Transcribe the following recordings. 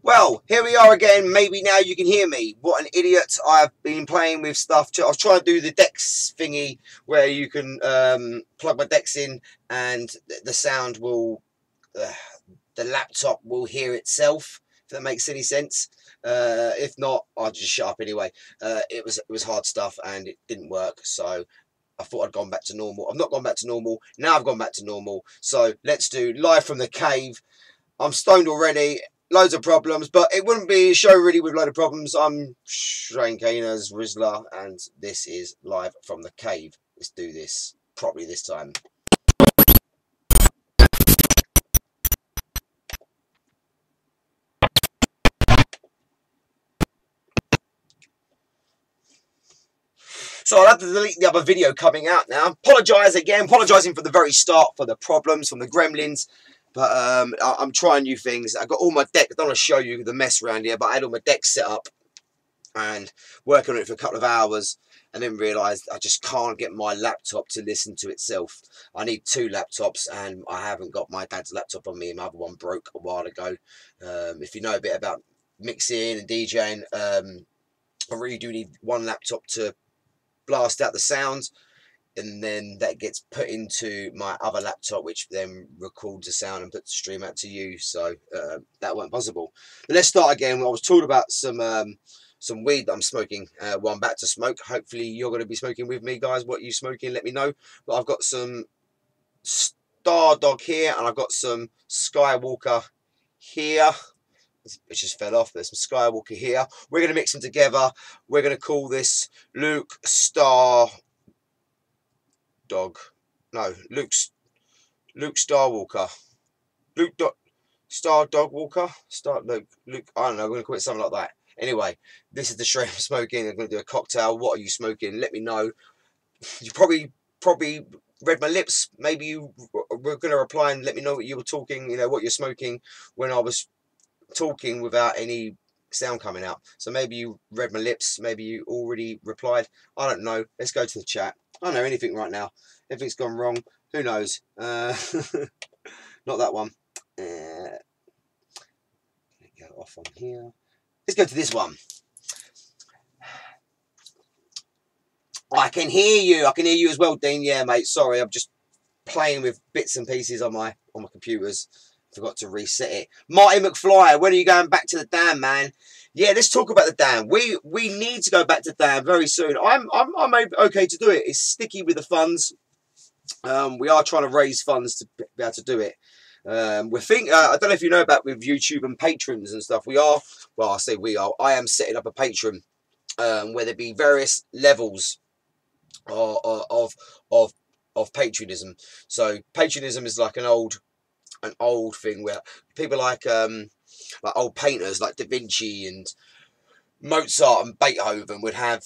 Well, here we are again. Maybe now you can hear me. What an idiot. I've been playing with stuff. I was trying to do the DeX thingy where you can plug my DeX in and the sound will, the laptop will hear itself, if that makes any sense. If not, I'll just shut up anyway. It was hard stuff and it didn't work, so I thought I'd gone back to normal. I've not gone back to normal. Now I've gone back to normal. So let's do live from the cave. I'm stoned already. Loads of problems, but it wouldn't be a show really with a load of problems. I'm Shane Caners, Rizzler, and this is live from the cave. Let's do this properly this time. So I'll have to delete the other video coming out now. Apologise again. Apologising for the very start, for the problems, from the gremlins. But I'm trying new things. I got all my deck. I don't want to show you the mess around here, but I had all my decks set up and working on it for a couple of hours, and then realised I just can't get my laptop to listen to itself. I need two laptops, and I haven't got my dad's laptop on me. My other one broke a while ago. If you know a bit about mixing and DJing, I really do need one laptop to blast out the sound, and then that gets put into my other laptop, which then records the sound and puts the stream out to you. So that wasn't possible. But let's start again. I was talking about some weed that I'm smoking. Well, I'm about to smoke. Hopefully you're going to be smoking with me, guys. What are you smoking? Let me know. But I've got some Star Dog here, and I've got some Skywalker here. It just fell off. There's some Skywalker here. We're going to mix them together. We're going to call this Luke Star Dog. No, Luke Starwalker. Star Dog Walker. Luke. I don't know. We're going to call it something like that. Anyway, this is the strain I'm smoking. I'm going to do a cocktail. What are you smoking? Let me know. You probably read my lips. Maybe you were going to reply and let me know what you were talking. You know what you're smoking when I was talking without any sound coming out. So maybe you read my lips, maybe you already replied. I don't know. Let's go to the chat. I don't know anything right now. Everything's gone wrong. Who knows? Not that one. Go off on here. Let's go to this one. I can hear you. I can hear you as well, Dean. Yeah, mate. Sorry, I'm just playing with bits and pieces on my computers. Forgot to reset it. Marty McFly, when are you going back to the dam, man? Yeah, let's talk about the dam. We need to go back to the dam very soon. I'm okay to do it. It's sticky with the funds. We are trying to raise funds to be able to do it. I don't know if you know about with YouTube and patrons and stuff. We are. Well, I say we are. I am setting up a Patreon where there be various levels of patronism. So patronism is like an old thing where people like old painters like Da Vinci and Mozart and Beethoven would have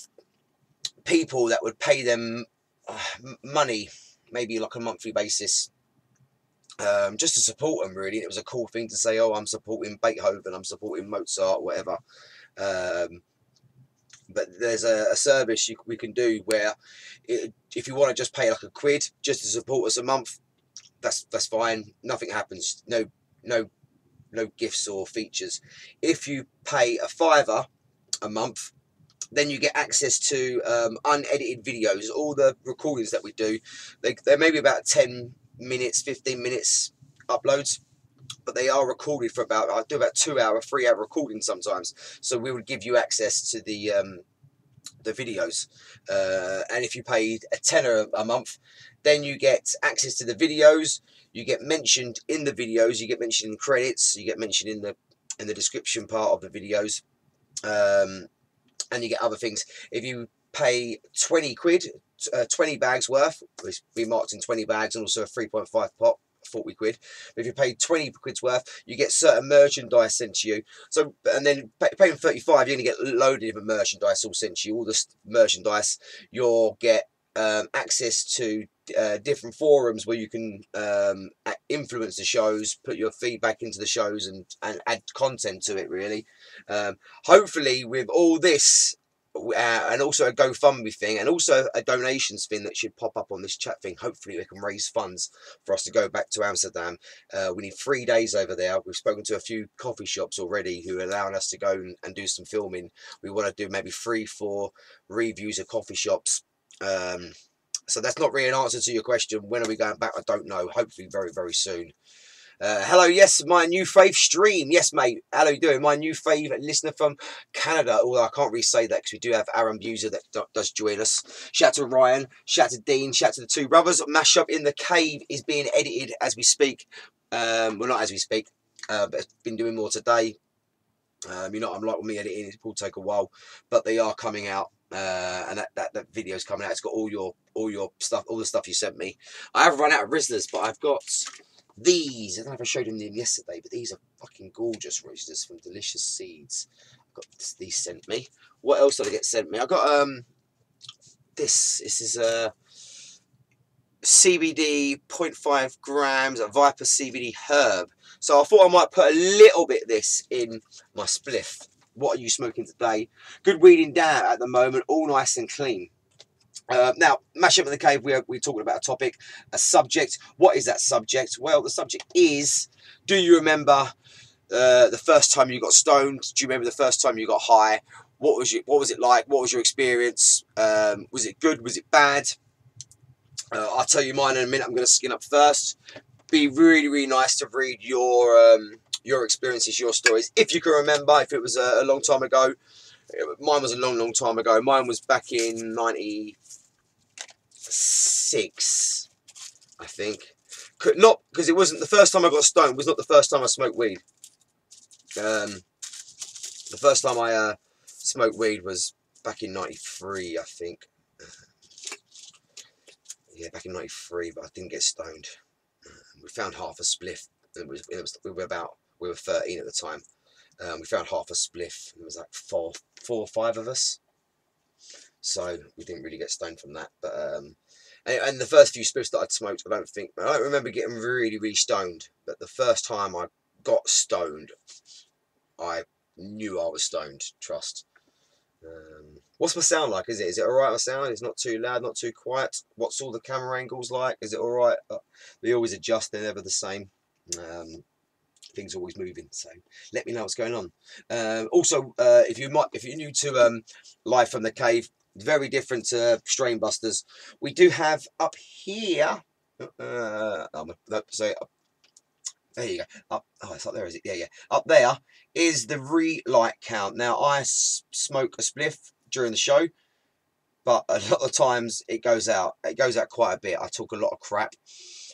people that would pay them money, maybe like a monthly basis, just to support them. Really, it was a cool thing to say, oh, I'm supporting Beethoven, I'm supporting Mozart, whatever. But there's a service we can do where if you want to just pay like a quid just to support us a month, that's fine. Nothing happens. No gifts or features. If you pay a £5 a month, then you get access to unedited videos. All the recordings that we do, they're maybe about 10 minutes, 15 minutes uploads, but they are recorded for I do about 2 hour, 3 hour recordings sometimes. So we would give you access to the videos, and if you paid a tenner a month, then you get access to the videos. You get mentioned in the videos. You get mentioned in credits. You get mentioned in the description part of the videos, and you get other things. If you pay 20 quid, 20 bags worth, which we marked in 20 bags, and also a 3.5 pot, 40 quid. But if you pay 20 quid's worth, you get certain merchandise sent to you. So, and then paying 35, you're going to get loaded with merchandise all sent to you. All this merchandise, you'll get access to different forums where you can influence the shows, put your feedback into the shows, and add content to it, really. Hopefully with all this and also a GoFundMe thing, and also a donations thing that should pop up on this chat thing. Hopefully we can raise funds for us to go back to Amsterdam. We need 3 days over there. We've spoken to a few coffee shops already who are allowing us to go and do some filming. We want to do maybe 3-4 reviews of coffee shops. So that's not really an answer to your question. When are we going back? I don't know. Hopefully very, very soon. Hello, yes, my new fave stream. Yes, mate. How are you doing? My new fave listener from Canada. Although I can't really say that because we do have Aaron Buser that does join us. Shout out to Ryan. Shout out to Dean. Shout out to the two brothers. Mashup in the Cave is being edited as we speak. Well, not as we speak, but it's been doing more today. You know, I'm like with me editing, it will take a while, but they are coming out. And that video's coming out. It's got all your stuff, all the stuff you sent me. I have run out of Rizlas, but I've got these. I don't know if I showed them yesterday, but these are fucking gorgeous Rizlas from Delicious Seeds. I've got these sent me. What else did I get sent me? I got this. This is CBD 0.5 grams of Viper CBD herb. So I thought I might put a little bit of this in my spliff. What are you smoking today? Good weeding down at the moment, all nice and clean. Now, Mash Up in the Cave, we're talking about a topic, a subject. What is that subject? Well, the subject is, do you remember the first time you got stoned? Do you remember the first time you got high? What was it like? What was your experience? Was it good? Was it bad? I'll tell you mine in a minute. I'm going to skin up first. Be really, really nice to read your experiences, your stories. If you can remember, if it was a long time ago. Mine was a long, long time ago. Mine was back in 96, I think. Not because it wasn't the first time I got stoned. Was not the first time I smoked weed. The first time I smoked weed was back in 93, I think. Yeah, back in 93, but I didn't get stoned. We found half a spliff. We were 13 at the time. We found half a spliff. There was like four or five of us, so we didn't really get stoned from that. But and the first few spliffs that I'd smoked, I don't remember getting really, really stoned. But the first time I got stoned, I knew I was stoned. Trust. What's my sound like? Is it alright? My sound? It's not too loud, not too quiet. What's all the camera angles like? Is it alright? They always adjust. They're never the same. Things are always moving, so let me know what's going on. Also, if you're new to Live from the Cave, very different to Strain Busters. We do have up here. So there you go. It's up there, is it? Yeah. Up there is the relight count. Now I smoke a spliff during the show, but a lot of times it goes out. It goes out quite a bit. I talk a lot of crap,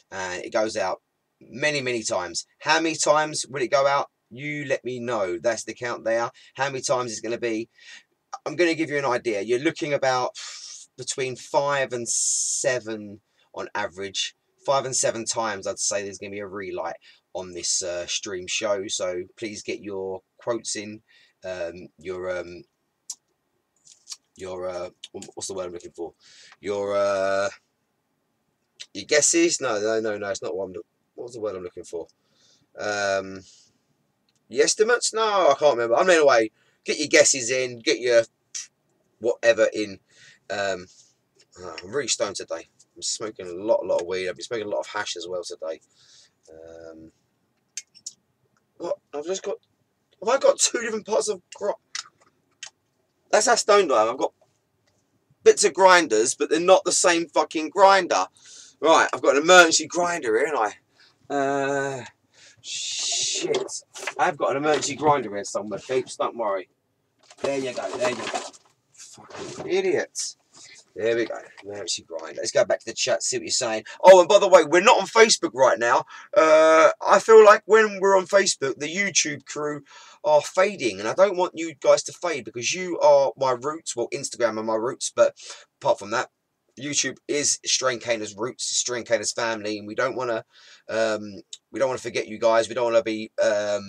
and it goes out many times. How many times will it go out? You let me know. That's the count there. How many times is going to be? I'm going to give you an idea. You're looking about between 5 and 7 on average. 5 and 7 times I'd say there's going to be a relight on this stream show. So please get your quotes in. What's the word I'm looking for? Your guesses? No, it's not what I'm looking. What was the word I'm looking for? The estimates? No, I can't remember. I mean, anyway, get your guesses in, get your whatever in. I'm really stoned today. I'm smoking a lot of weed. I've been smoking a lot of hash as well today. What? Have I got 2 different parts of That's how stoned I am. I've got bits of grinders, but they're not the same fucking grinder. Right, I've got an emergency grinder here, haven't I? Shit. I've got an emergency grinder here somewhere, peeps. Don't worry. There you go. Fucking idiots. There we go. Emergency grinder. Let's go back to the chat, see what you're saying. Oh, and by the way, we're not on Facebook right now. I feel like when we're on Facebook, the YouTube crew are fading, and I don't want you guys to fade because you are my roots. Well, Instagram are my roots, but apart from that, YouTube is Strain Caner's roots, Strain Caner's family, and we don't want to forget you guys. We don't want to be. I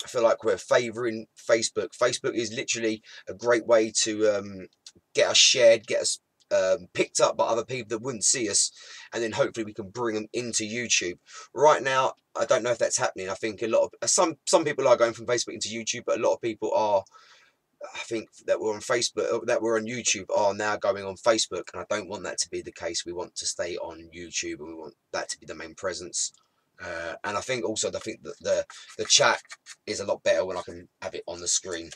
feel like we're favouring Facebook. Facebook is literally a great way to get us shared, get us picked up by other people that wouldn't see us, and then hopefully we can bring them into YouTube. Right now, I don't know if that's happening. I think a lot of some people are going from Facebook into YouTube, but a lot of people are I think that we're on Facebook, that we're on YouTube, are now going on Facebook, and I don't want that to be the case. We want to stay on YouTube, and we want that to be the main presence. And I think also, I think that the chat is a lot better when I can have it on the screen.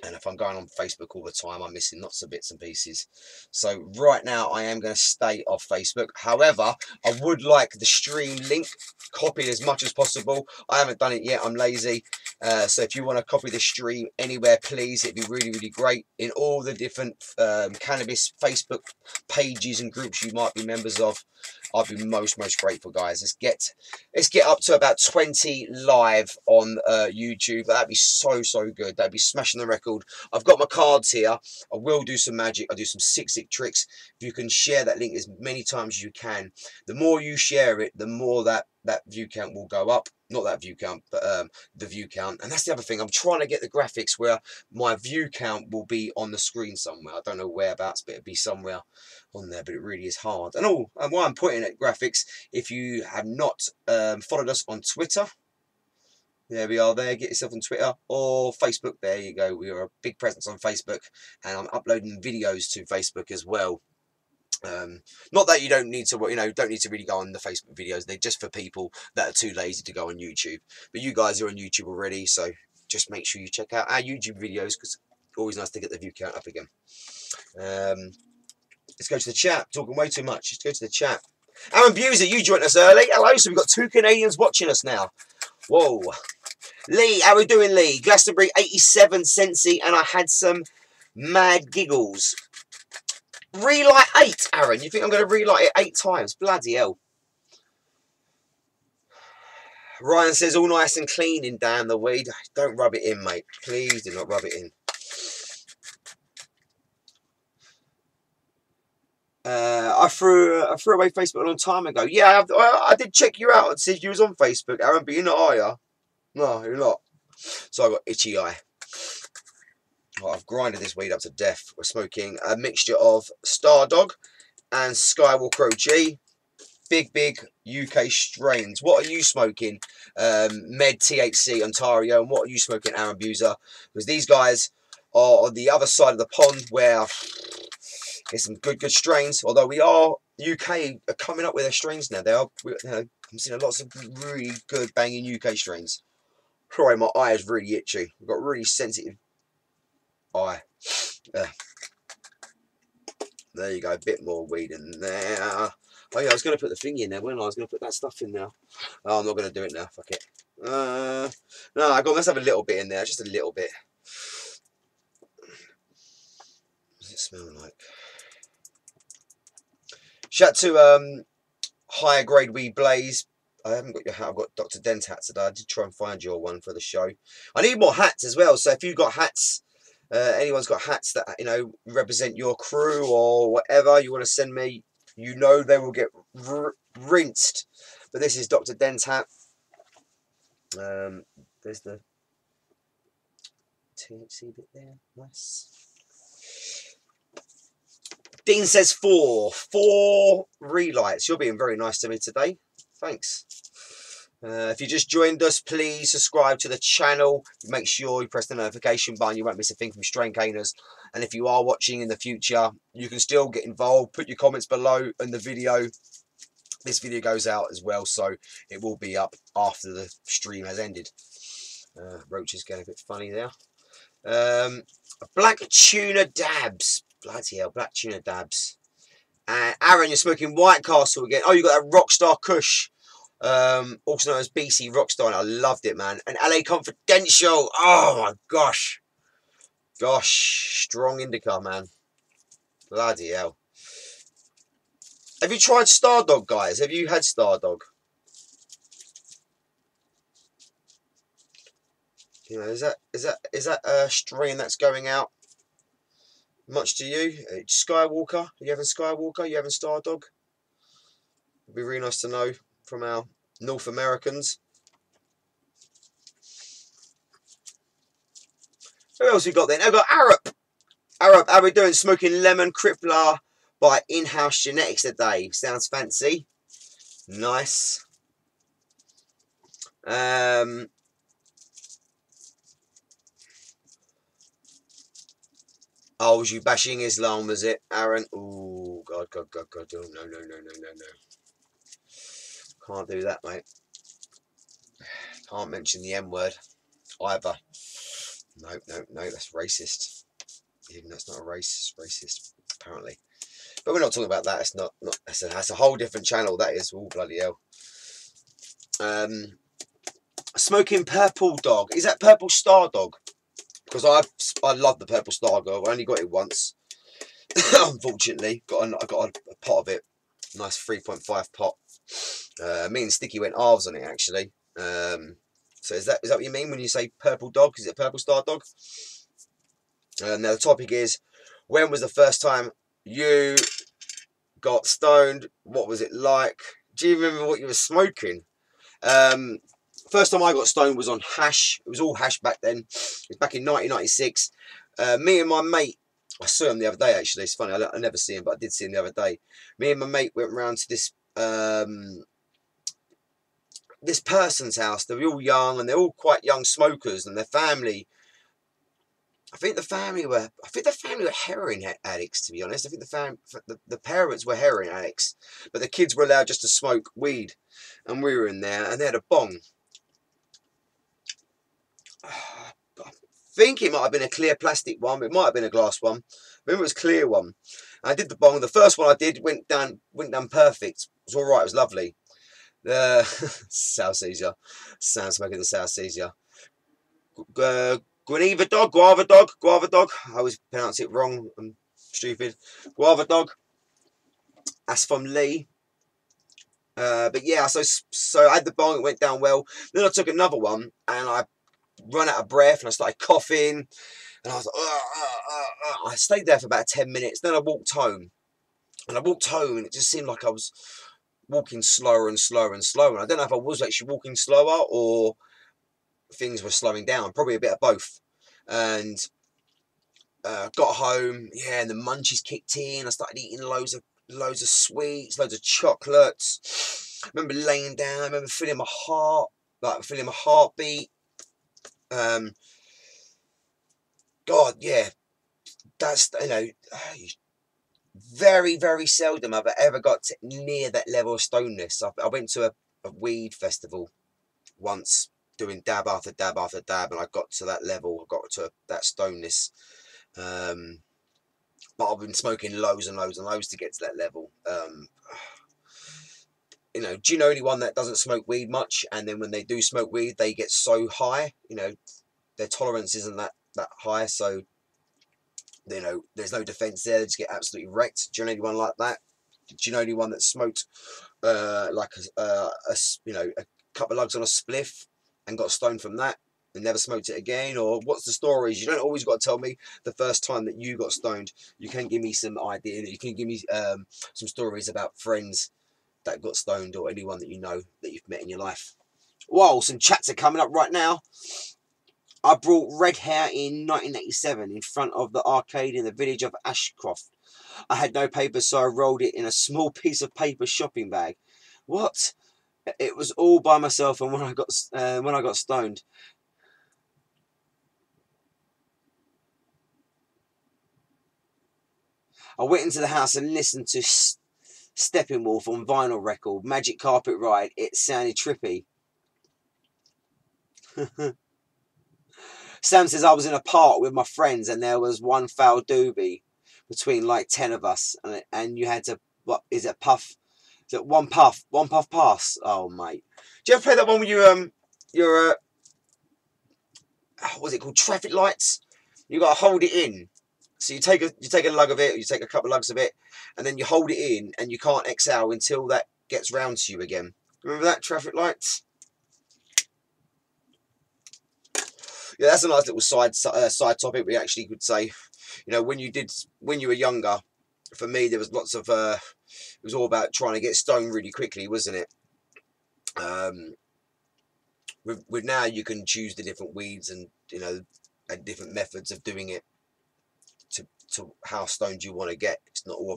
And if I'm going on Facebook all the time, I'm missing lots of bits and pieces. So right now, I am going to stay off Facebook. However, I would like the stream link copied as much as possible. I haven't done it yet. I'm lazy. So if you want to copy the stream anywhere, please, it'd be really, really great. In all the different cannabis Facebook pages and groups you might be members of, I'd be most grateful, guys. Let's get up to about 20 live on YouTube. That'd be so good. That'd be smashing the record. I've got my cards here. I will do some magic. I'll do some sick tricks. If you can share that link as many times as you can, the more you share it, the more that view count will go up. Not that view count, but the view count. And that's the other thing. I'm trying to get the graphics where my view count will be on the screen somewhere. I don't know whereabouts, but it'll be somewhere on there. But it really is hard. And why I'm putting at graphics, if you have not followed us on Twitter, there we are there. Get yourself on Twitter or Facebook. There you go. We are a big presence on Facebook, and I'm uploading videos to Facebook as well. Not that you don't need to, don't need to really go on the Facebook videos. They're just for people that are too lazy to go on YouTube. But you guys are on YouTube already, so just make sure you check out our YouTube videos, because it's always nice to get the view count up again. Let's go to the chat. Talking way too much. Let's go to the chat. Aaron Buser, you joined us early. Hello. So we've got 2 Canadians watching us now. Whoa. Lee, how are we doing, Lee? Glastonbury 87 Sensi, and I had some mad giggles. Relight 8, Aaron. You think I'm going to relight it 8 times? Bloody hell. Ryan says, all nice and clean in down the weed. Don't rub it in, mate. Please do not rub it in. I threw away Facebook a long time ago. Yeah, I did check you out and see if you was on Facebook, Aaron, but you're not, are you? No, you're not. So I got itchy eye. Well, I've grinded this weed up to death. We're smoking a mixture of Stardog and Skywalker OG. Big UK strains. What are you smoking? Med THC Ontario. And what are you smoking, Aaron Buser? Because these guys are on the other side of the pond where there's some good strains. Although we are, UK are coming up with their strains now. I'm seeing lots of really good banging UK strains. Sorry, my eye is really itchy. I've got really sensitive eye. There you go, a bit more weed in there. Oh yeah, I was going to put the thing in there, wasn't I? I was going to put that stuff in there. Oh, I'm not going to do it now, fuck it. No, let's have a little bit in there, just a little bit. What does it smell like? Shout to Higher Grade Weed Blaze. I haven't got your hat. I've got Dr. Dent hat today. I did try and find your one for the show. I need more hats as well. So if you've got hats, anyone's got hats that represent your crew or whatever you want to send me, they will get rinsed. But this is Dr. Dent's hat. There's the THC bit there. Nice. Dean says 4 relights. You're being very nice to me today. Thanks. If you just joined us, please subscribe to the channel. Make sure you press the notification button. You won't miss a thing from Strain Caners. And if you are watching in the future, you can still get involved. Put your comments below in the video. This video goes out as well, so it will be up after the stream has ended. Roach is getting a bit funny there. Black Tuna Dabs. Bloody hell, Black Tuna Dabs. Aaron, you're smoking White Castle again. Oh, you got that Rockstar Kush. Also known as BC Rockstar, and I loved it, man. And LA Confidential. Oh my gosh. Strong indica, man. Bloody hell. Have you tried Stardog, guys? Have you had Stardog? Is that a strain that's going out much to you? Skywalker? Are you having Skywalker? Are you having Stardog? It'd be really nice to know from our North Americans. Who else we got then? I've got Arup. Arup, how we doing? Smoking Lemon Crippler by In-House Genetics today. Sounds fancy. Nice. Oh, was you bashing Islam, was it, Aaron? Oh, God, God, God, God. Oh, no, no, no, no, no, no. Can't do that, mate. Can't mention the M word either. No, no, no, that's racist. Even though it's not a race, it's racist, apparently. But we're not talking about that. It's not that's a whole different channel, that is. Oh, bloody hell. Smoking purple dog. Is that purple star dog? Because I love the purple star dog. I only got it once. Unfortunately. I got a pot of it. Nice 3.5 pot. Me and Sticky went halves on it, actually. So is that what you mean when you say purple dog? Is it a purple star dog? Now the topic is, when was the first time you got stoned? What was it like? Do you remember what you were smoking? First time I got stoned was on hash. It was all hash back then. It was back in 1996. Me and my mate, I saw him the other day, actually. It's funny, I never see him, but I did see him the other day. Me and my mate went round to this person's house. They were all young, and they're all quite young smokers, and their family, I think the family were heroin addicts, to be honest. I think the parents were heroin addicts, but the kids were allowed just to smoke weed, and we were in there, and they had a bong. I think it might have been a clear plastic one. It might have been a glass one. I remember it was a clear one. I did the bong. The first one I did went down perfect. It was all right. It was lovely. The South Caesar. Sound smoking the South Caesar. Guava dog. I always pronounce it wrong. I'm stupid. Guava dog. That's from Lee. But yeah, so I had the bong. It went down well. Then I took another one, and I run out of breath, and I started coughing, and I was like, I stayed there for about 10 minutes. Then I walked home, and it just seemed like I was walking slower and slower and slower. And I don't know if I was actually walking slower or things were slowing down. Probably a bit of both. And got home, yeah, and the munchies kicked in. I started eating loads of sweets, loads of chocolates. I remember laying down. I remember feeling my heartbeat. God, yeah, that's, very, very seldom I've ever got near that level of stonedness. I went to a weed festival once, doing dab after dab after dab, and I got to that level. I got to that stonedness. But I've been smoking loads and loads and loads to get to that level. Do you know anyone that doesn't smoke weed much, and then when they do smoke weed, they get so high? Their tolerance isn't that high, so there's no defense there. They just get absolutely wrecked. Do you know anyone like that? Do you know anyone that smoked like a couple of lugs on a spliff and got stoned from that and never smoked it again? Or what's the stories? You don't always got to tell me the first time that you got stoned. You can give me some idea. You can give me some stories about friends that got stoned, or anyone that you know that you've met in your life. Whoa, some chats are coming up right now. I brought red hair in 1987 in front of the arcade in the village of Ashcroft. I had no paper, so I rolled it in a small piece of paper shopping bag. What? It was all by myself, and when I got stoned. I went into the house and listened to Steppenwolf on vinyl record, Magic Carpet Ride. It sounded trippy. Sam says I was in a park with my friends, and there was one foul doobie between like 10 of us, and you had to, what is it, puff? Is it one puff pass? Oh, mate. Do you ever play that one when you're what's it called? Traffic lights. You got to hold it in. So you take a lug of it, or you take a couple of lugs of it, and then you hold it in, and you can't exhale until that gets round to you again. Remember that, traffic lights? Yeah, that's a nice little side topic. We actually could say, when you were younger. For me, there was lots of. It was all about trying to get stoned really quickly, wasn't it? With now, you can choose the different weeds and and different methods of doing it to how stoned you want to get. It's not all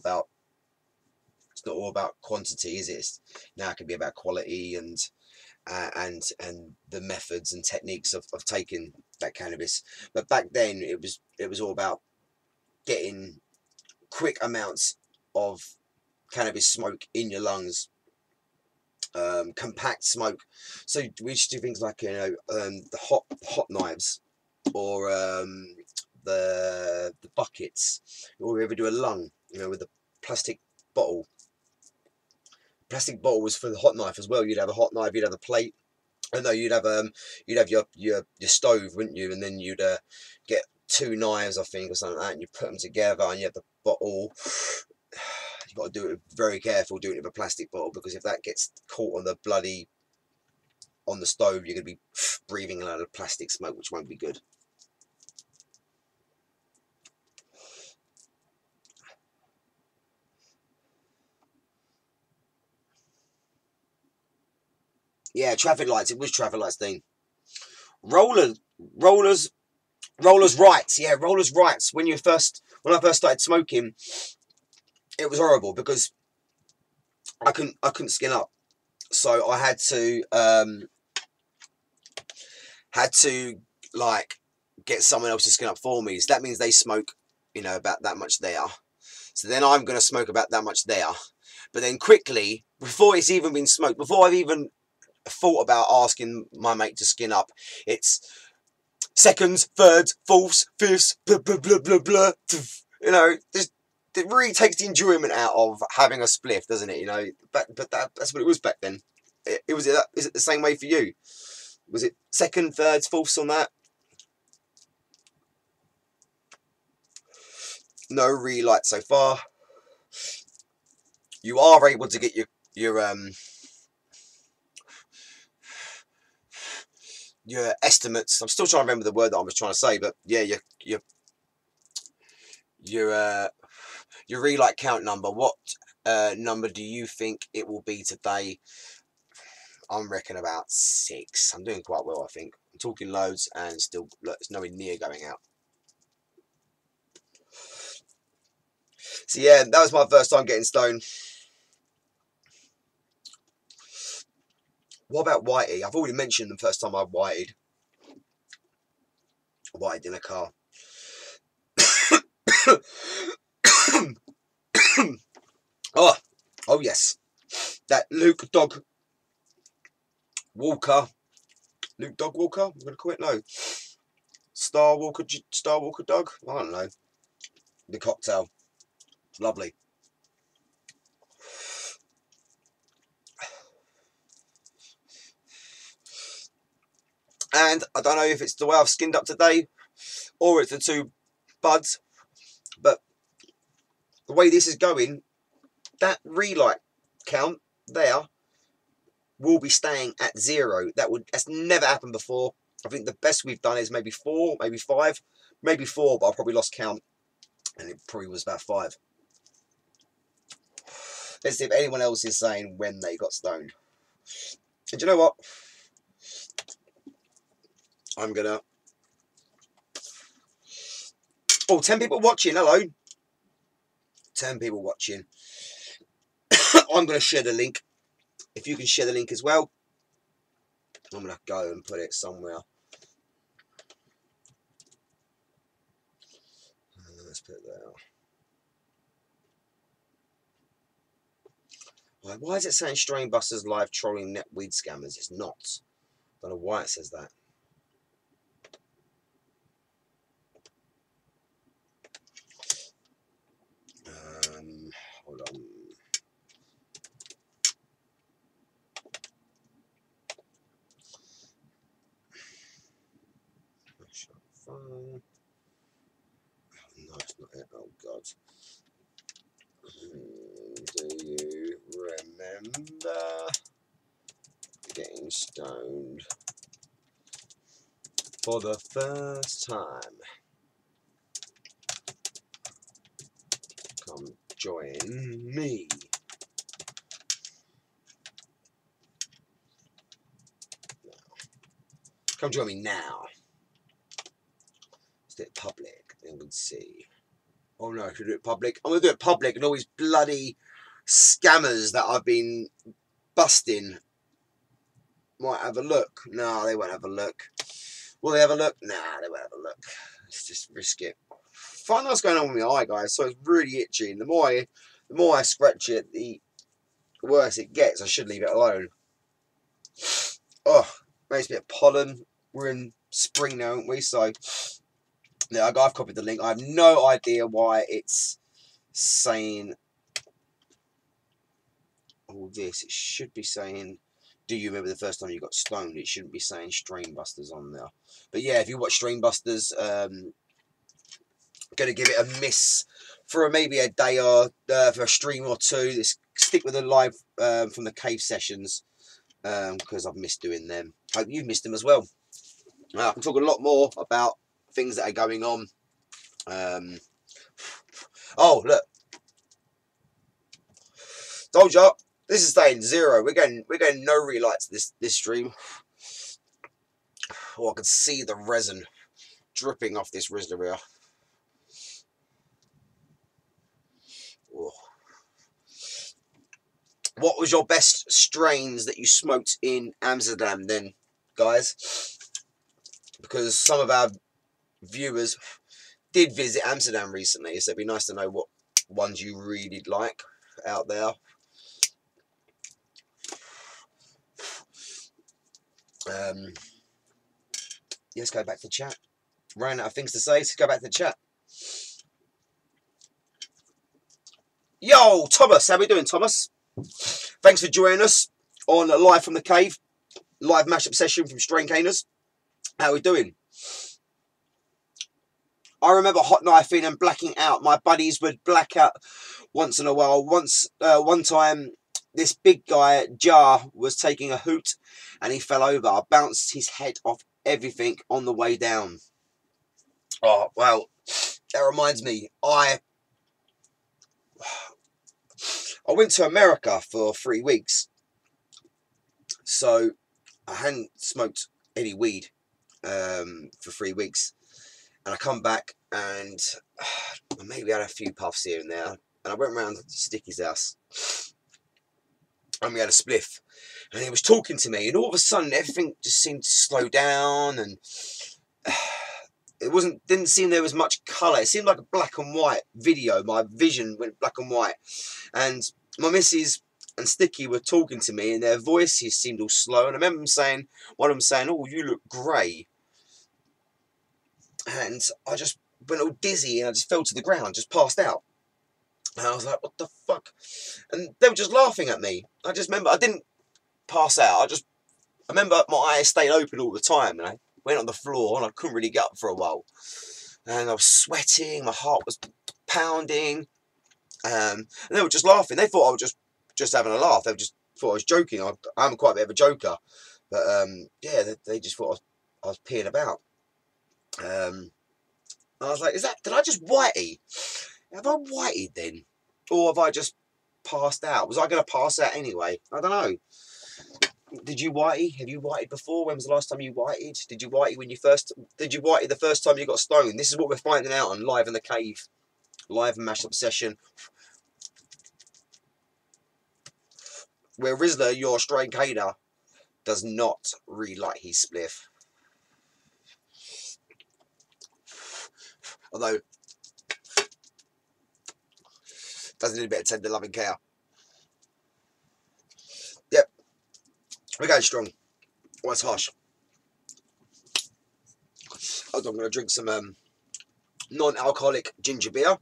about quantity, is it? Now it can be about quality and the methods and techniques of taking that cannabis. But back then it was all about getting quick amounts of cannabis smoke in your lungs, compact smoke. So we just do things like, you know, the hot knives, or the buckets, or we ever do a lung, you know, with a plastic bottle. Plastic bottle was for the hot knife as well. You'd have a hot knife, you'd have a plate. I know you'd have your stove, wouldn't you? And then you'd get 2 knives, I think, or something like that, and you put them together, and you have the bottle. You've got to do it very careful doing it with a plastic bottle, because if that gets caught on the stove, you're going to be breathing a lot of plastic smoke, which won't be good. Yeah, traffic lights. It was traffic lights, Dean. Rollers rights. Yeah, rollers rights. When I first started smoking, it was horrible because I couldn't skin up, so I had to like get someone else to skin up for me. So that means they smoke, you know, about that much there. So then I'm going to smoke about that much there. But then quickly, before it's even been smoked, before I've even thought about asking my mate to skin up, it's seconds, thirds, fourths, fifths, blah, blah, blah, blah, blah. You know, it really takes the enjoyment out of having a spliff, doesn't it? You know, but that's what it was back then. Is it the same way for you? Was it second, thirds, fourths on that? No relight so far. You are able to get your estimates. I'm still trying to remember the word that I was trying to say, but yeah, your relight count number. What number do you think it will be today? I'm reckoning about 6. I'm doing quite well, I think. I'm talking loads and still it's nowhere near going out. So yeah, that was my first time getting stoned. What about whitey? I've already mentioned the first time I whited in a car. oh yes, that Luke Dog Walker. Luke Dog Walker? I'm gonna call it. No, Star Walker Dog. I don't know. The cocktail, lovely. And I don't know if it's the way I've skinned up today, or it's the 2 buds, but the way this is going, that relight count there will be staying at 0. That's never happened before. I think the best we've done is maybe 4, maybe 5, maybe 4, but I probably lost count, and it probably was about 5. Let's see if anyone else is saying when they got stoned. And you know what? I'm gonna... Oh, 10 people watching. Hello. 10 people watching. I'm gonna share the link. If you can share the link as well, I'm gonna go and put it somewhere. Let's put it there. Why is it saying Strainbusters live trolling net weed scammers? It's not. I don't know why it says that. Hold on. Oh, no, it's not it. Oh God. Do you remember getting stoned for the first time? Come join me. Come join me now. Let's do it public and we'll see. Oh no, I should do it public. I'm going to do it public, and all these bloody scammers that I've been busting might have a look. No, they won't have a look. Will they have a look? Nah, they won't have a look. Let's just risk it. Find out what's going on with my eye, guys. So it's really itchy. And the more I scratch it, the worse it gets. I should leave it alone. Oh, makes me a pollen. We're in spring now, aren't we? So yeah, I've copied the link. I have no idea why it's saying all this. It should be saying, do you remember the first time you got stoned? It shouldn't be saying Streambusters on there. But yeah, if you watch Streambusters, going to give it a miss for maybe a day or for a stream or two. Stick with the live from the cave sessions because I've missed doing them. Hope you've missed them as well. I can talk a lot more about things that are going on. Oh, look. Told you, this is staying 0. We're getting no relights this stream. Oh, I can see the resin dripping off this Rizzler here. Oh. What was your best strains that you smoked in Amsterdam then, guys? Because some of our viewers did visit Amsterdam recently, so it'd be nice to know what ones you really like out there. Let's go back to chat. Ran out of things to say, so go back to chat. Yo, Thomas, how we doing, Thomas? Thanks for joining us on Live from the Cave, live mashup session from Strain Caners. How we doing? I remember hot knifing and blacking out. My buddies would black out once in a while. One time, this big guy, Jar, was taking a hoot and he fell over. I bounced his head off everything on the way down. Oh, well, that reminds me. I went to America for 3 weeks. So I hadn't smoked any weed for 3 weeks. And I come back and maybe I had a few puffs here and there. And I went round to Sticky's house. And we had a spliff. And he was talking to me. And all of a sudden, everything just seemed to slow down. And it didn't seem there was much colour. It seemed like a black and white video. My vision went black and white. And my missus and Sticky were talking to me. And their voices seemed all slow. And I remember one of them saying, oh, you look grey. And I just went all dizzy and I just fell to the ground, just passed out. And I was like, what the fuck? And they were just laughing at me. I just remember, I didn't pass out. I remember my eyes stayed open all the time. And I went on the floor and I couldn't really get up for a while. And I was sweating, my heart was pounding. And they were just laughing. They thought I was just having a laugh. They just thought I was joking. I'm quite a bit of a joker. But yeah, they just thought I was peeing about. I was like, did I just whitey? Have I whited then? Or have I just passed out? Was I going to pass out anyway? I don't know. Did you whitey? Have you whited before? When was the last time you whited? Did you whitey the first time you got stoned? This is what we're finding out on Live in the Cave. Live and Mashup Session. Where Rizzler, your Strain Caner, does not relight his spliff. Although, does need a bit of tender loving care. Yep. We're going strong. Oh, it's harsh. Hold on, I'm going to drink some non-alcoholic ginger beer.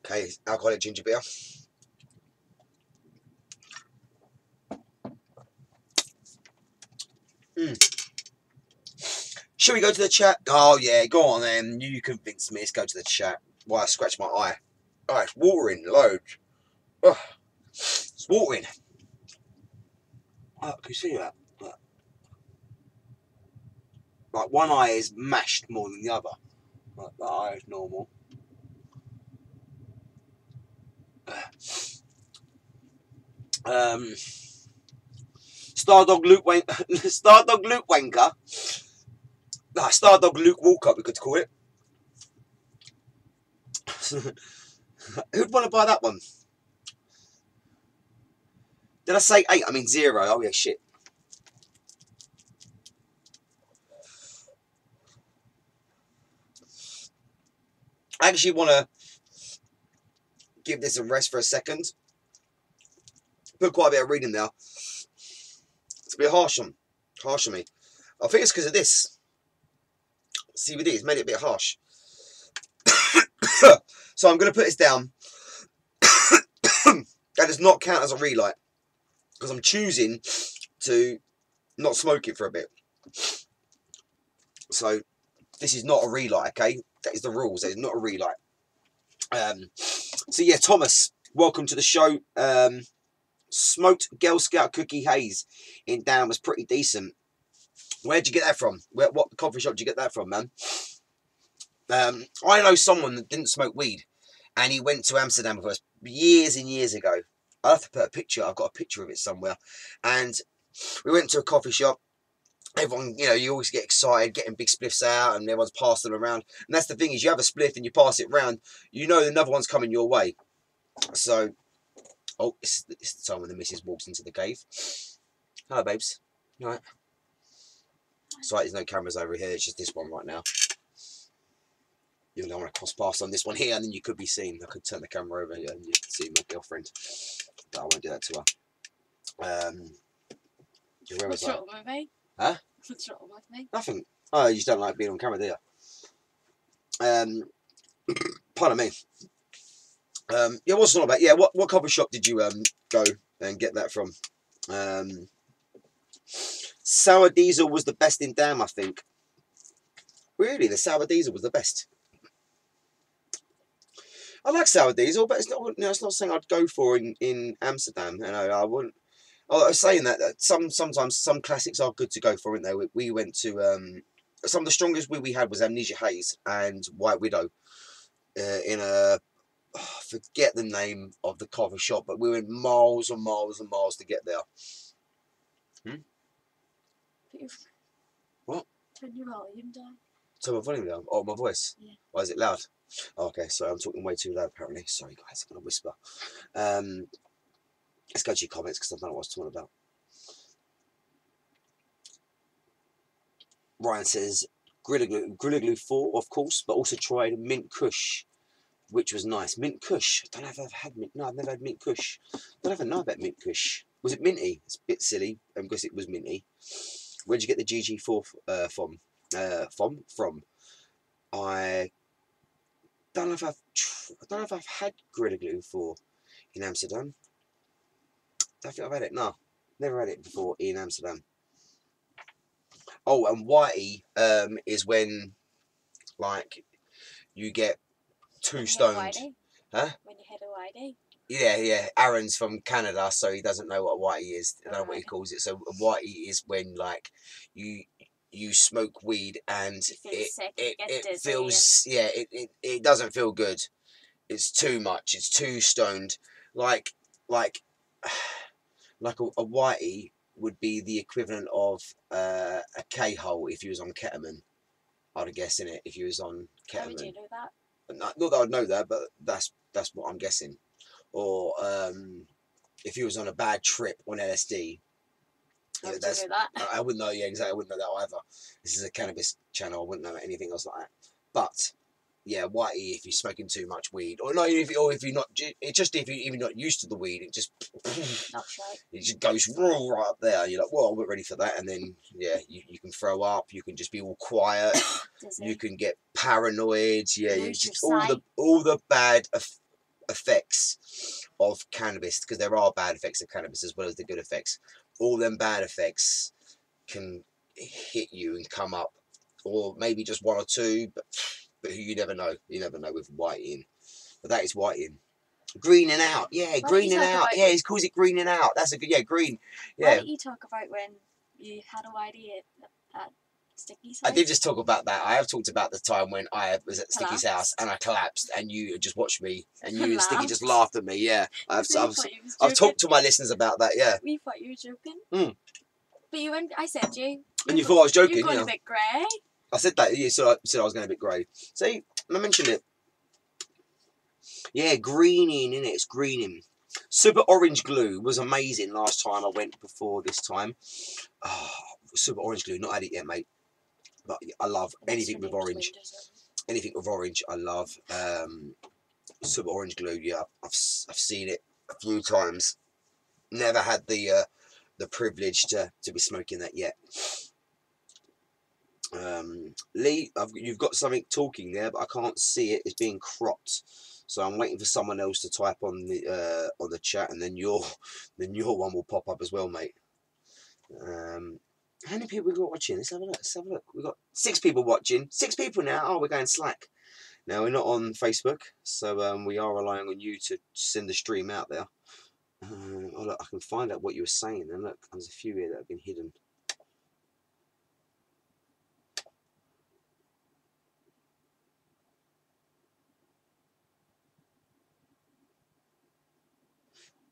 Okay, alcoholic ginger beer. Should we go to the chat? Oh, yeah, go on then. You convinced me. Let's go to the chat. Why, I scratched my eye. Oh, it's watering loads. Oh, it's watering. Oh, can you see that? Like, one eye is mashed more than the other. Like, that eye is normal. Stardog Luke Wanker. Nah, Stardog Luke Walker, we could call it. Who'd want to buy that one? Did I say 8? I mean 0. Oh, yeah, shit. I actually want to give this a rest for a second. Put quite a bit of reading there. It's a bit harsh on me. I think it's because of this. CBD, it's made it a bit harsh. So I'm going to put this down. That does not count as a relight, because I'm choosing to not smoke it for a bit. So this is not a relight, okay? That is the rules. That is not a relight. So yeah, Thomas, welcome to the show. Smoked Girl Scout cookie haze in Down was pretty decent. Where'd you get that from? What coffee shop did you get that from, man? I know someone that didn't smoke weed, and he went to Amsterdam with us years and years ago. I'll have to put a picture. I've got a picture of it somewhere. And we went to a coffee shop. Everyone, you know, you always get excited getting big spliffs out, and everyone's passing them around. And that's the thing, is you have a spliff and you pass it round, you know another one's coming your way. So, oh, it's the time when the missus walks into the cave. Hello, babes. You all right? Sorry, there's no cameras over here. It's just this one right now. You don't want to cross paths on this one here, and then you could be seen. I could turn the camera over here and you could see my girlfriend. But I won't do that to her. What's wrong with me? Huh? What's wrong with me? Nothing. Oh, you just don't like being on camera, do you? Pardon me. Yeah, what's it all about? Yeah, what coffee shop did you go and get that from? Sour Diesel was the best in Dam, I think. Really, the Sour Diesel was the best. I like Sour Diesel, but it's not, you know, it's not something I'd go for in Amsterdam. You know, I wouldn't. I was saying that sometimes some classics are good to go for, aren't they? We went to some of the strongest we had was Amnesia Haze and White Widow in a, I forget the name of the coffee shop, but we went miles and miles and miles to get there. What? Turn your volume down. Turn my volume down? Oh, my voice? Yeah. Why is it loud? Oh, okay, so I'm talking way too loud apparently. Sorry guys, I'm going to whisper. Let's go to your comments because I don't know what I was talking about. Ryan says, Gorilla Glue 4, of course, but also tried Mint Kush, which was nice. Mint Kush. I don't know if I've had Mint. No, I've never had Mint Kush. I don't even know about Mint Kush. Was it minty? It's a bit silly because it was minty. Where'd you get the GG4 from? From? I don't know if I've had Gorilla Glue 4 in Amsterdam. Don't think I've had it. No, never had it before in Amsterdam. Oh, and Whitey is when, like, you get too stoned. Huh? When you hit a Whitey. Yeah. Aaron's from Canada, so he doesn't know what Whitey is. I don't know what he calls it. So Whitey is when, like, you smoke weed and it feels, yeah, it doesn't feel good. It's too much. It's too stoned. Like a Whitey would be the equivalent of a K-hole if you was on ketamine. I'd guess, innit, if you was on ketamine. How would you know that? Not that I'd know that, but that's what I'm guessing. Or if you was on a bad trip on LSD. How would you know that? I wouldn't know. Yeah, exactly. I wouldn't know that either. This is a cannabis channel. I wouldn't know anything else like that. But yeah, Whitey, if you're smoking too much weed, or not, if you're not, it's just if you're even not used to the weed, it just it just goes right up there. You're like, well, I'm not ready for that, and then yeah, you can throw up, you can just be all quiet, you can get paranoid, yeah, you just all the bad effects of cannabis, because there are bad effects of cannabis as well as the good effects. All them bad effects can hit you and come up, or maybe just one or two, but you never know. You never know with Whiting. But that is Whiting. Greening out. Yeah, greening out. Yeah, he calls it greening out. That's a good, yeah, green. Yeah. Why didn't you talk about when you had a Whitey at Sticky's house? I did just talk about that. I have talked about the time when I was at Sticky's house and I collapsed and you just watched me and you and Sticky just laughed at me. Yeah. I've talked to my listeners about that, yeah. We thought you were joking. But you went, I said and you thought I was joking, you're going a bit grey. I said that, you said I was going a bit grey. See, I mentioned it. Yeah, greening, innit? It's greening. Super Orange Glue was amazing last time I went before this time. Oh, Super Orange Glue, not had it yet, mate. But I love anything with orange. anything with orange, I love. Super orange glue, yeah, I've seen it a few times. Never had the privilege to be smoking that yet. Lee, you've got something talking there, but I can't see it. It's being cropped, so I'm waiting for someone else to type on the chat, and then your one will pop up as well, mate. How many people we got watching? Let's have a look. Let's have a look. We've got 6 people watching. 6 people now. Oh, we're going slack. Now we're not on Facebook, so we are relying on you to send the stream out there. Oh look, I can find out what you were saying. And look, there's a few here that have been hidden.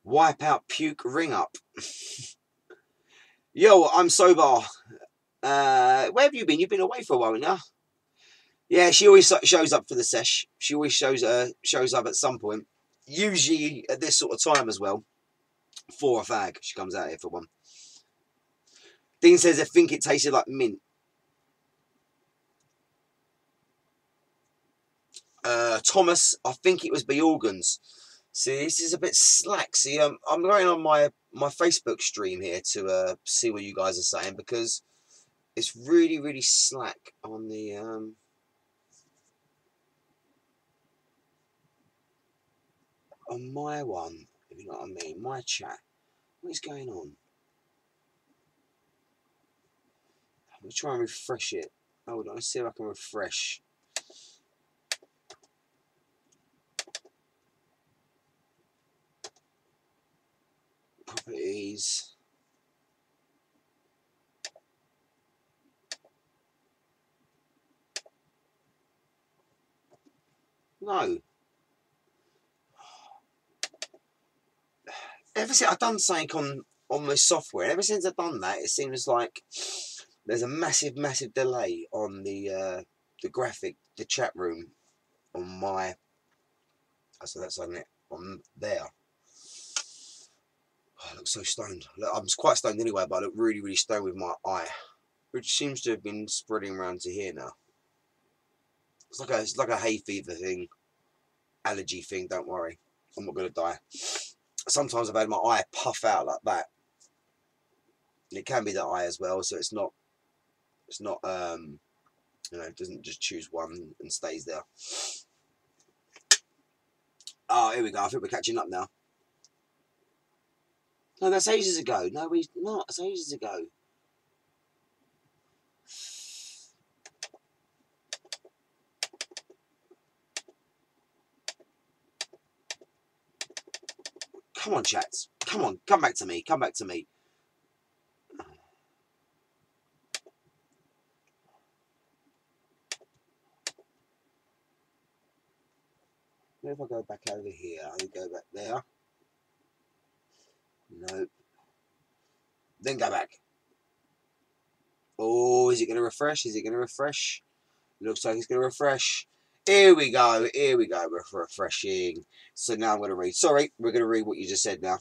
Wipe out, puke, ring up. Yo, I'm sober. Where have you been? You've been away for a while now. Yeah, she always shows up for the sesh. She always shows up at some point. Usually at this sort of time as well. For a fag, she comes out here for one. Dean says, I think it tasted like mint. Thomas, I think it was Bjorgens. See, this is a bit slack. See, I'm going on my Facebook stream here to see what you guys are saying, because it's really, really slack on the on my one. If you know what I mean, my chat. What is going on? I'm gonna try and refresh it. Hold on, let's see if I can refresh. Properties. No. Ever since I've done something on my software, ever since I've done that, it seems like there's a massive, massive delay on the graphic, the chat room on my. So that's on it on there. Oh, I look so stoned. Look, I'm quite stoned anyway, but I look really, really stoned with my eye, which seems to have been spreading around to here now. It's like a hay fever thing, allergy thing. Don't worry, I'm not gonna die. Sometimes I've had my eye puff out like that, and it can be the eye as well. So it's not you know, it doesn't just choose one and stays there. Oh, here we go. I think we're catching up now. No, that's ages ago. No, we're not. That's ages ago. Come on, chats. Come on. Come back to me. Come back to me. If I go back over here, I go back there. Nope. Then go back. Oh, is it going to refresh? Is it going to refresh? Looks like it's going to refresh. Here we go. Here we go. We're refreshing. So now I'm going to read. Sorry, we're going to read what you just said now.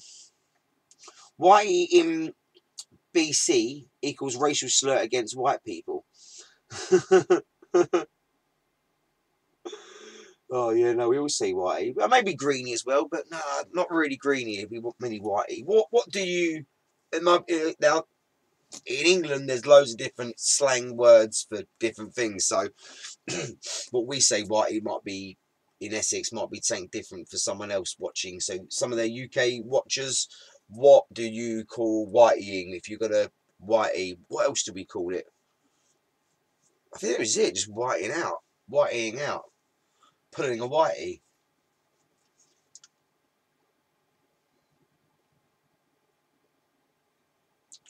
Why in BC equals racial slur against white people? Oh yeah, no, we all say whitey. Maybe greeny as well, but no, not really greeny. We want many whitey. What do you? Now in England, there's loads of different slang words for different things. So what we say whitey might be in Essex might be something different for someone else watching. So some of their UK watchers, what do you call whiteying? If you're gonna whitey, what else do we call it? I think that was it. Just whitening out, pulling a whitey.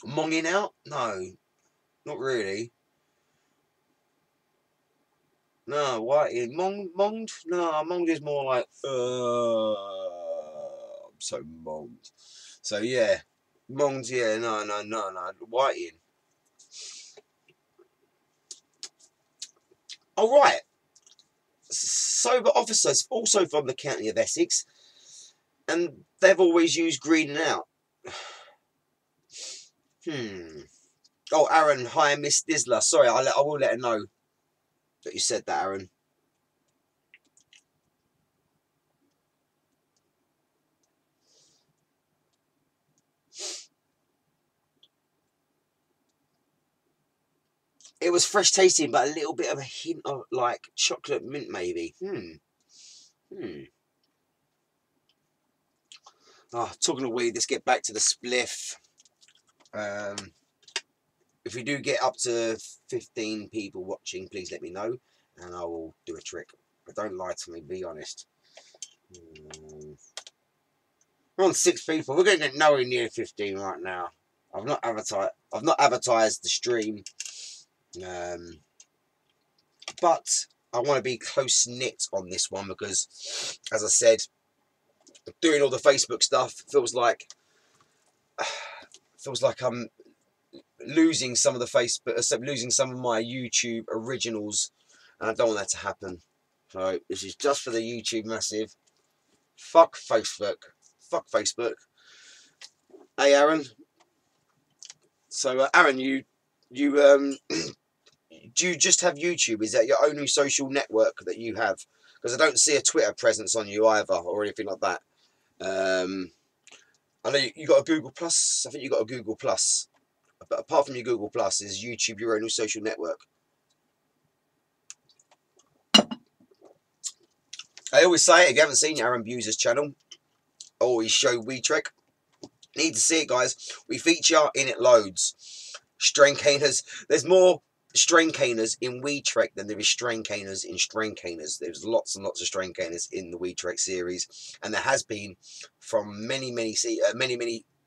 Monging out? No, not really. No, whitey. Monged? No, monged is more like, I'm so monged. So yeah, monged, yeah, no. Whiteying. All right. Sober officers, also from the county of Essex, and they've always used greening out. Oh, Aaron, hi, Miss Dizzler. Sorry, I will let her know that you said that, Aaron. It was fresh tasting, but a little bit of a hint of like chocolate mint, maybe. Oh, talking of weed, let's get back to the spliff. If we do get up to 15 people watching, please let me know, and I will do a trick. But don't lie to me, be honest. We're on 6 people. We're going to get nowhere near 15 right now. I've not advertised the stream, but I want to be close knit on this one because, as I said, doing all the Facebook stuff feels like I'm losing some of the Facebook, losing some of my YouTube originals, and I don't want that to happen. So this is just for the YouTube massive. Fuck Facebook. Fuck Facebook. Hey, Aaron. So, Aaron, you do you just have YouTube? Is that your only social network that you have? Because I don't see a Twitter presence on you either, or anything like that. I know you got a Google Plus. I think you got a Google Plus. But apart from your Google Plus, is YouTube your only social network? I always say it, if you haven't seen Aaron Buser's channel, I always show Weed Trek. Need to see it, guys. We feature in it loads. Strain caners. There's more strain caners in Weed Trek than there is strain caners in strain caners. There's lots and lots of strain caners in the Weed Trek series, and there has been from many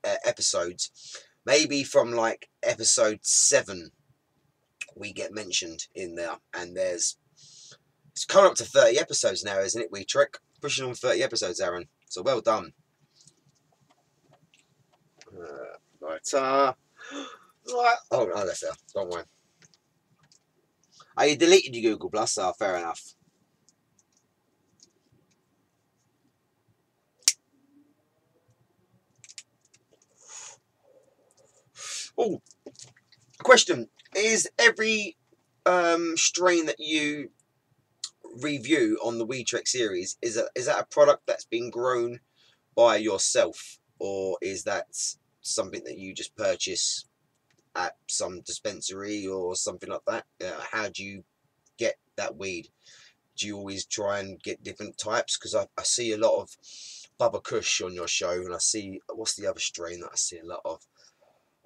episodes. Maybe from like episode 7, we get mentioned in there, and it's coming up to 30 episodes now, isn't it? Weed Trek pushing on 30 episodes, Aaron. So well done. Right. Oh, that's there. Don't worry. Oh, you deleted your Google Plus? Oh, fair enough. Oh, question. Is every strain that you review on the Weed Trek series, is that a product that's been grown by yourself, or is that something that you just purchase at some dispensary or something like that? How do you get that weed? Do you always try and get different types? Because I see a lot of Bubba Kush on your show, and I see, what's the other strain that I see a lot of?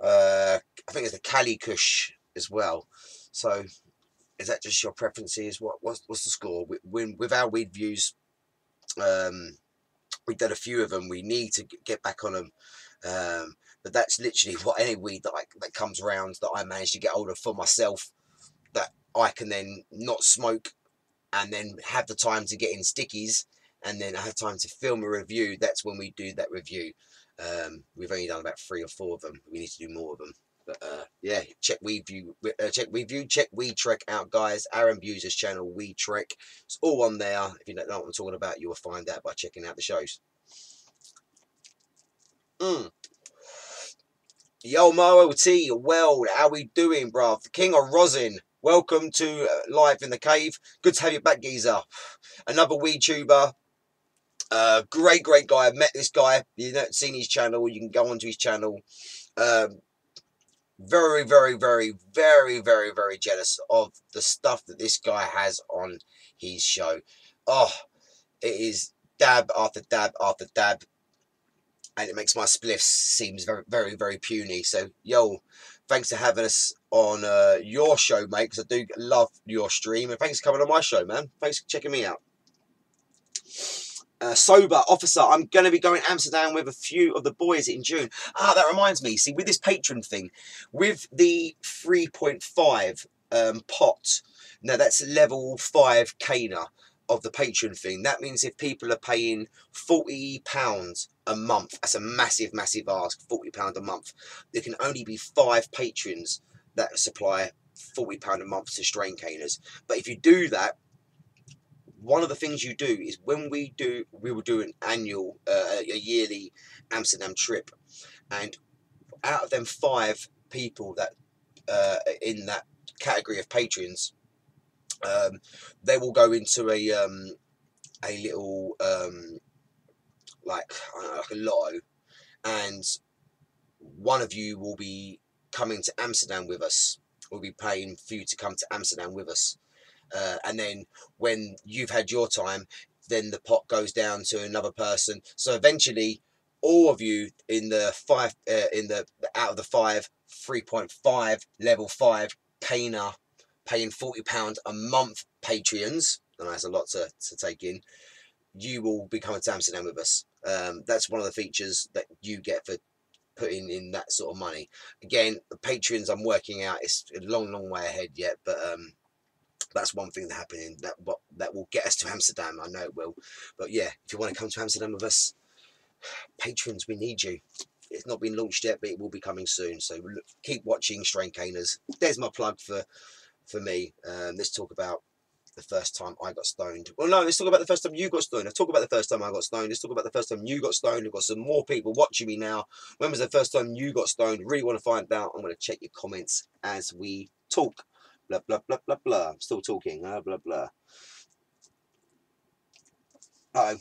I think it's the Cali Kush as well. So is that just your preferences? What's the score? With our weed views, we've done a few of them. We need to get back on them. But that's literally what any weed that comes around that I manage to get hold of for myself, that I can then not smoke and then have the time to get in stickies, and then I have time to film a review. That's when we do that review. We've only done about 3 or 4 of them. We need to do more of them. But yeah, check Weed Trek out, guys. Aaron Buser's channel, Weed Trek. It's all on there. If you don't know what I'm talking about, you will find out by checking out the shows. Yo, Mo OT, well, how we doing, bruv? The King of Rosin. Welcome to Live in the Cave. Good to have you back, geezer. Another weed tuber. Great guy. I've met this guy. You've not seen his channel. You can go onto his channel. Very jealous of the stuff that this guy has on his show. Oh, it is dab after dab after dab, and it makes my spliffs seems very puny. So, yo, thanks for having us on your show, mate, because I do love your stream, and thanks for coming on my show, man. Thanks for checking me out. Sober officer, I'm going to be going to Amsterdam with a few of the boys in June. That reminds me, see, with this patron thing, with the 3.5 pot, now that's level 5 caner of the patron thing. That means if people are paying £40 a month, that's a massive ask, £40 a month, there can only be 5 patrons that supply £40 a month to strain caners. But if you do that, one of the things you do is when we will do an annual, a yearly Amsterdam trip, and out of them 5 people that in that category of patrons, they will go into a little like a lotto, and one of you will be coming to Amsterdam with us. will be paying for you to come to Amsterdam with us. And then when you've had your time, then the pot goes down to another person. So eventually, all of you in the five, out of the five, 3.5 level 5 paying £40 a month Patreons, and that's a lot to take in. You will be coming to Amsterdam with us. That's one of the features that you get for putting in that sort of money. Again, the Patreons I'm working out. It's a long way ahead yet, but that's one thing that's happening that will get us to Amsterdam. I know it will. But yeah, if you want to come to Amsterdam with us, patrons, we need you. It's not been launched yet, but it will be coming soon. So keep watching Strain Caners. There's my plug for me. Let's talk about the first time I got stoned. Well, no, let's talk about the first time you got stoned. Let's talk about the first time I got stoned. Let's talk about the first time you got stoned. We've got some more people watching me now. When was the first time you got stoned? Really want to find out. I'm going to check your comments as we talk. Blah, blah, blah, blah, blah. I'm still talking. Blah, blah. Uh-oh.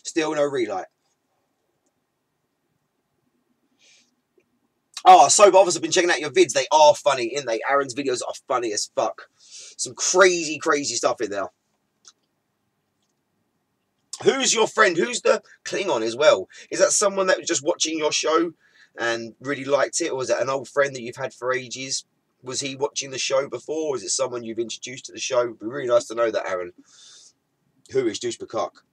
Still no relight. Oh, Sober Officer, I've been checking out your vids. They are funny, ain't they? Aaron's videos are funny as fuck. Some crazy stuff in there. Who's your friend? Who's the Klingon as well? Is that someone that was just watching your show and really liked it? Or is it an old friend that you've had for ages? Was he watching the show before? Or is it someone you've introduced to the show? It'd be really nice to know that, Aaron. Who is Deuce Peacock?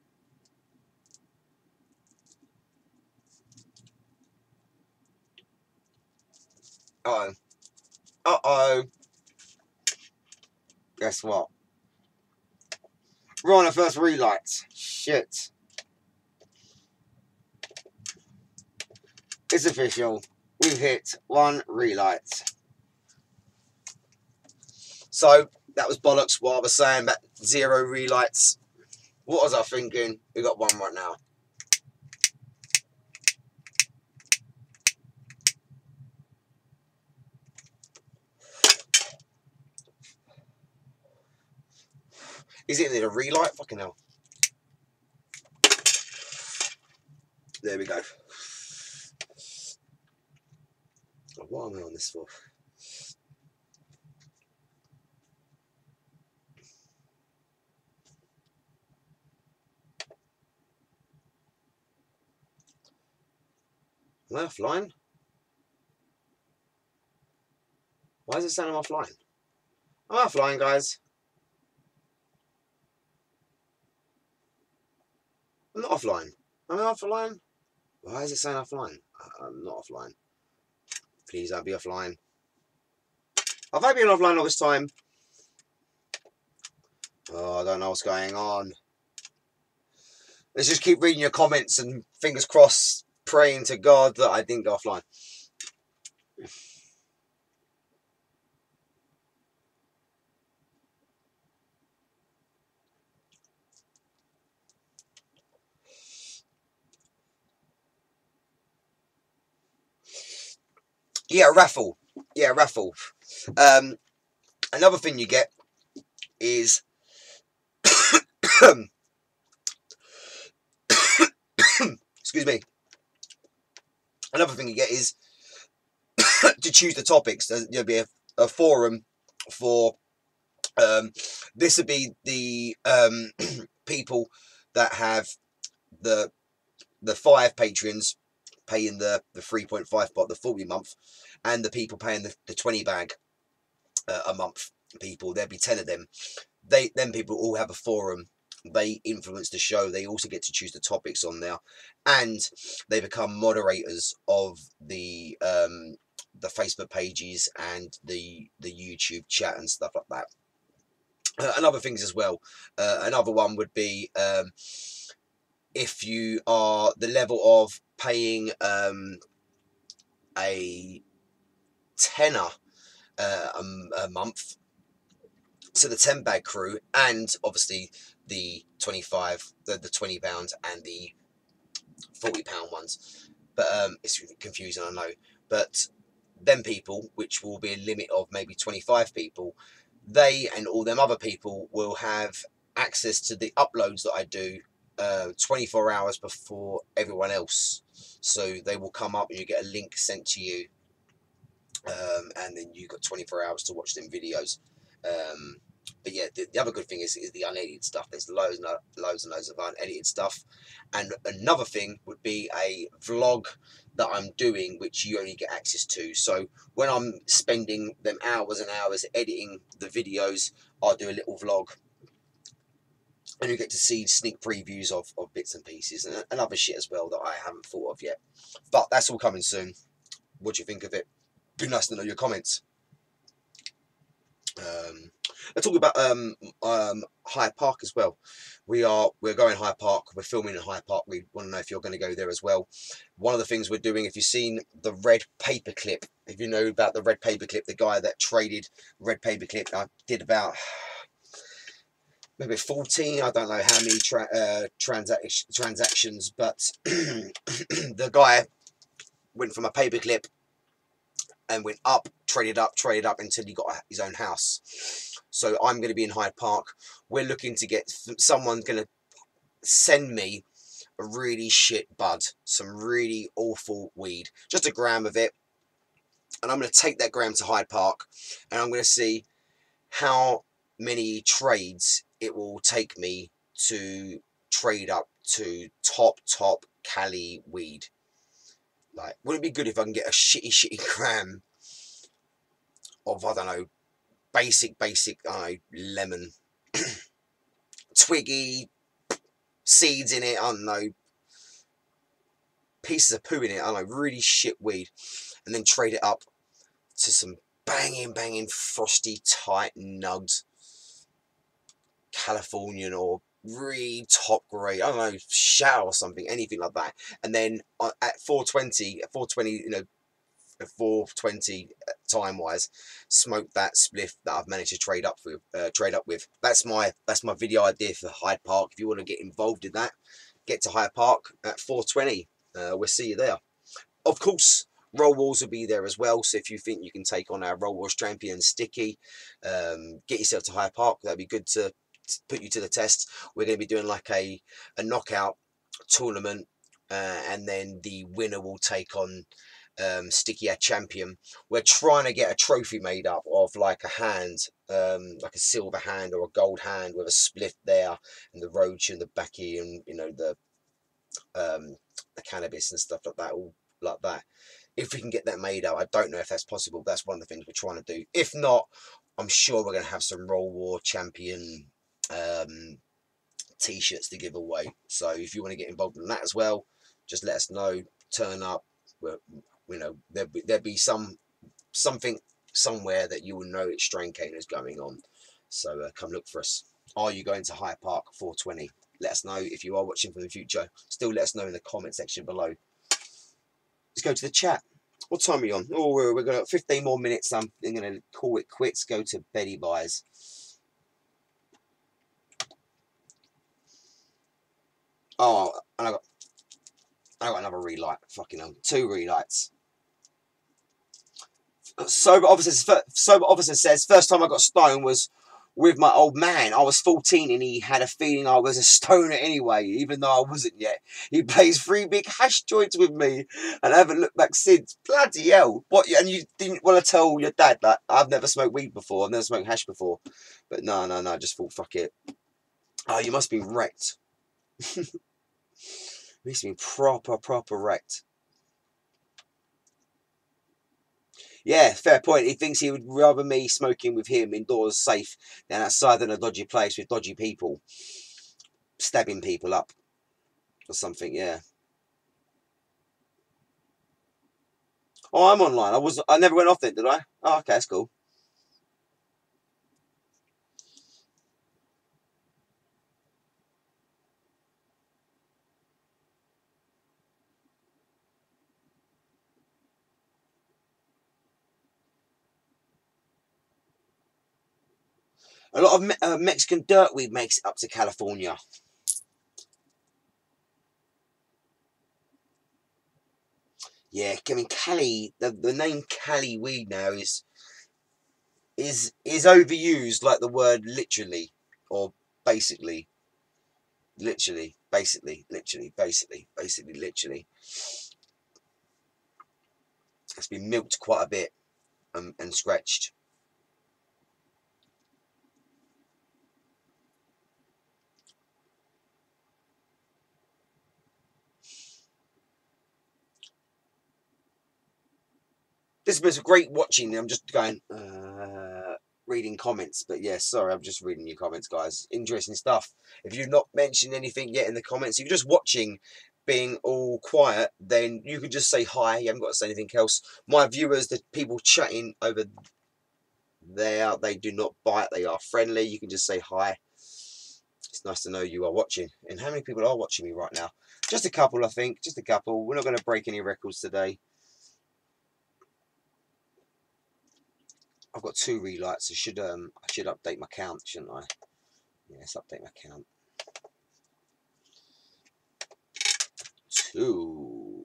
Uh-oh. Uh-oh. Guess what? We're on the first relight. Shit. It's official. We've hit 1 relight. So, that was bollocks what I was saying about 0 relights. What was I thinking? We got 1 right now. Is it in a relight? Fucking hell. There we go. What am I on this for? Am I offline? Why is it saying I'm offline? I'm offline, guys. I'm not offline. Am I offline? Why is it saying offline? I'm not offline. Please don't be offline. Have I been offline all this time? Oh, I don't know what's going on. Let's just keep reading your comments and fingers crossed, praying to God that I didn't go offline. Yeah, raffle. Yeah, raffle. Another thing you get is excuse me. Another thing you get is to choose the topics. There'll be a forum for this would be the people that have the 5 patrons paying the 3.5 pot, the 40 month, and the people paying the 20 bag a month. People, there'll be 10 of them. Them people all have a forum. They influence the show. They also get to choose the topics on there, and they become moderators of the Facebook pages and the YouTube chat and stuff like that. And other things as well. Another one would be if you are the level of paying a tenner a month to the 10 bag crew, and obviously the 25, the 20 pounds and the 40 pound ones. But it's confusing, I know. But them people, which will be a limit of maybe 25 people, they and all them other people will have access to the uploads that I do 24 hours before everyone else. So they will come up and you get a link sent to you and then you got 24 hours to watch them videos. But yeah, the other good thing is the unedited stuff. There's loads and loads of unedited stuff. And another thing would be a vlog that I'm doing, which you only get access to. So when I'm spending them hours and hours editing the videos, I'll do a little vlog, and you get to see sneak previews of bits and pieces and other shit as well that I haven't thought of yet. But that's all coming soon. What do you think of it? Be nice to know your comments. Let's talk about Hyde Park as well. We're going Hyde Park. We're filming in Hyde Park. We want to know if you're going to go there as well. One of the things we're doing, if you've seen the red paperclip, if you know about the red paperclip, the guy that traded red paperclip, I did about maybe 14. I don't know how many transactions, but the guy went from a paperclip and went up, traded up until he got his own house. So I'm going to be in Hyde Park. We're looking to get someone going to send me a really shit bud, some really awful weed, just a gram of it, and I'm going to take that gram to Hyde Park, and I'm going to see how many trades it will take me to trade up to top Cali weed. Like, wouldn't it be good if I can get a shitty gram of, I don't know, basic, I don't know, lemon, twiggy, seeds in it, I don't know, pieces of poo in it, I don't know, really shit weed, and then trade it up to some banging, frosty, tight, nugged Californian or really top grade, I don't know, shower or something, anything like that. And then at 420, you know, 420 time wise, smoke that spliff that I've managed to trade up with. That's my video idea for Hyde Park. If you want to get involved in that, get to Hyde Park at 420. We'll see you there. Of course, Roll Wars will be there as well. So if you think you can take on our Roll Wars champion Sticky, get yourself to Hyde Park. That'd be good to put you to the test. We're going to be doing like a knockout tournament, and then the winner will take on Sticky, our champion. We're trying to get a trophy made up of like a hand, like a silver hand or a gold hand with a spliff there, and the roach and the backy, and you know the cannabis and stuff like that, all like that. If we can get that made up, I don't know if that's possible. That's one of the things we're trying to do. If not, I'm sure we're going to have some Roll War champion t-shirts to give away. So if you want to get involved in that as well, just let us know. Turn up. You know, there'll be something somewhere that you will know it's Strain Cane is going on. So come look for us. Are you going to Hyde Park 420? Let us know. If you are watching from the future, still let us know in the comment section below. Let's go to the chat. What time are we on? Oh, we're going to 15 more minutes. I'm going to call it quits. Go to Betty Buys. Oh, and I got another relight. Fucking hell, 2 relights. Sober officer says first time I got stoned was with my old man. I was 14 and he had a feeling I was a stoner anyway, even though I wasn't yet. He plays 3 big hash joints with me and I haven't looked back since. Bloody hell. What, and you didn't want to tell your dad, like, I've never smoked weed before, I've never smoked hash before. But no, I just thought, fuck it. Oh, you must be wrecked. You must be proper wrecked. Yeah, fair point. He thinks he would rather me smoking with him indoors safe than outside in a dodgy place with dodgy people. Stabbing people up or something, yeah. Oh, I'm online. I never went off it, did I? Oh, okay, that's cool. A lot of Mexican dirtweed makes it up to California. Yeah, I mean Cali. The name Cali weed now is overused, like the word literally or basically. Literally. It's been milked quite a bit. and scratched. This was great watching. I'm just going reading comments, but yeah, sorry, I'm just reading your comments, guys. Interesting stuff. If you've not mentioned anything yet in the comments, if you're just watching, being all quiet, then you can just say hi. You haven't got to say anything else. My viewers, the people chatting over there, they do not bite. They are friendly. You can just say hi. It's nice to know you are watching. And how many people are watching me right now? Just a couple, I think. Just a couple. We're not going to break any records today. I've got 2 relights. I should update my count, shouldn't I? Yeah, let's update my count. 2.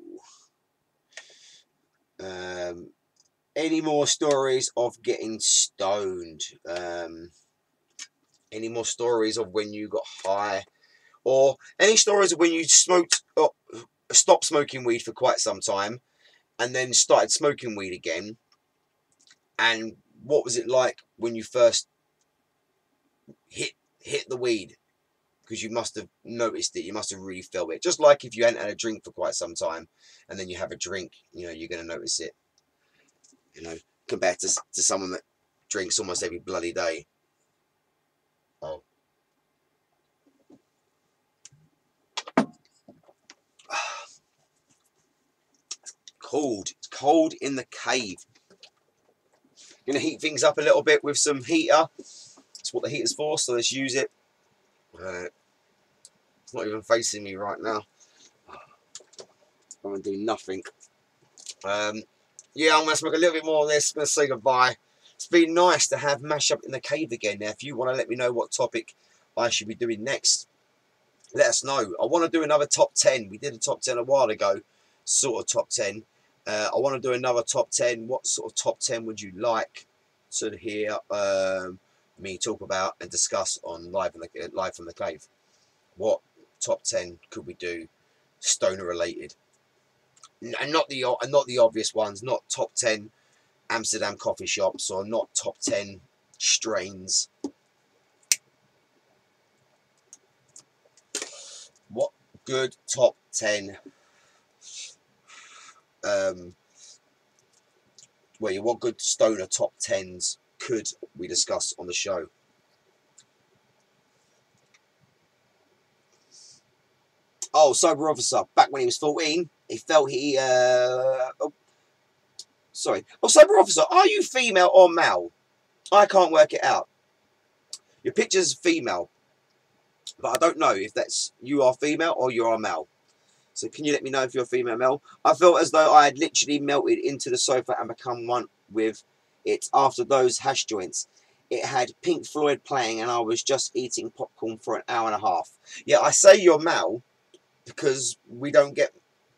Any more stories of getting stoned? Any more stories of when you got high, or any stories of when you smoked or stopped smoking weed for quite some time, and then started smoking weed again? And what was it like when you first hit the weed? Because you must have noticed it. You must have really felt it. Just like if you hadn't had a drink for quite some time, and then you have a drink, you know, you're going to notice it. You know, compared to someone that drinks almost every bloody day. Oh. It's cold. It's cold in the cave. Going to heat things up a little bit with some heater. That's what the heater's for, so let's use it. It's not even facing me right now. I'm going to do nothing. Yeah, I'm going to smoke a little bit more of this. I'm going to say goodbye. It's been nice to have Mash Up in the Cave again. Now, if you want to let me know what topic I should be doing next, let us know. I want to do another top 10. We did a top 10 a while ago, sort of top 10. I want to do another top 10. What sort of top 10 would you like to hear me talk about and discuss on Live from the Cave? What top 10 could we do stoner related? And not the obvious ones, not top 10 Amsterdam coffee shops, or not top 10 strains. What good top 10 what good stoner top 10s could we discuss on the show? Oh, Sober Officer, back when he was 14, he felt he Sober Officer, are you female or male? I can't work it out. Your picture's female, but I don't know if that's you are female or you are male. So can you let me know if you're female or male? I felt as though I had literally melted into the sofa and become one with it after those hash joints. It had Pink Floyd playing and I was just eating popcorn for an hour and a half. Yeah, I say you're male because we don't get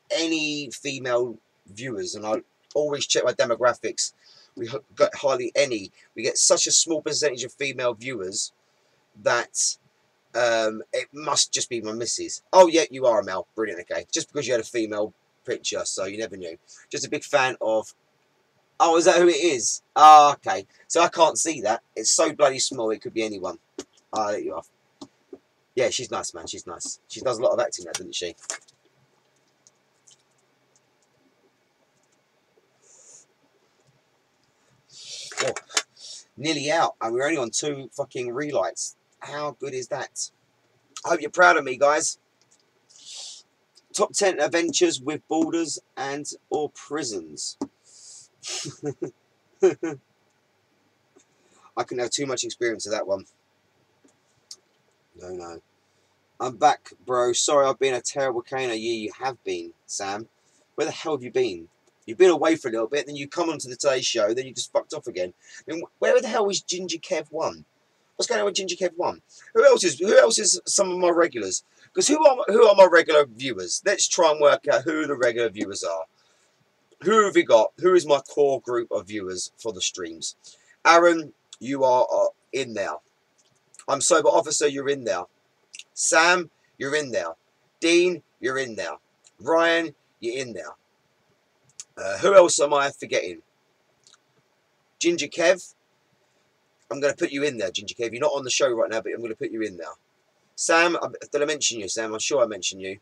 any female viewers, and I always check my demographics. We got hardly any. We get such a small percentage of female viewers that it must just be my missus. Oh yeah, you are a male. Brilliant. Okay, just because you had a female picture, so you never knew. Just a big fan of. Oh, is that who it is? Ah, okay. So I can't see that. It's so bloody small. It could be anyone. I'll let you off. Yeah, she's nice, man. She's nice. She does a lot of acting now, doesn't she? Oh, nearly out, and we're only on 2 fucking relights. How good is that? I hope you're proud of me, guys. Top 10 adventures with borders and or prisons. I couldn't have too much experience of that one. No. I'm back, bro. Sorry, I've been a terrible caner. Yeah, you have been, Sam. Where the hell have you been? You've been away for a little bit, then you come onto the Today Show, then you just fucked off again. I mean, where the hell is Ginger Kev 1? What's going on with Ginger Kev 1? Who else is some of my regulars? Because who are my regular viewers? Let's try and work out who the regular viewers are. Who have we got? Who is my core group of viewers for the streams? Aaron, you are in there. I'm Sober Officer, you're in there. Sam, you're in there. Dean, you're in there. Ryan, you're in there. Who else am I forgetting? Ginger Kev, I'm going to put you in there, Ginger Kev. You're not on the show right now, but I'm going to put you in there. Sam, did I mention you, Sam? I'm sure I mentioned you.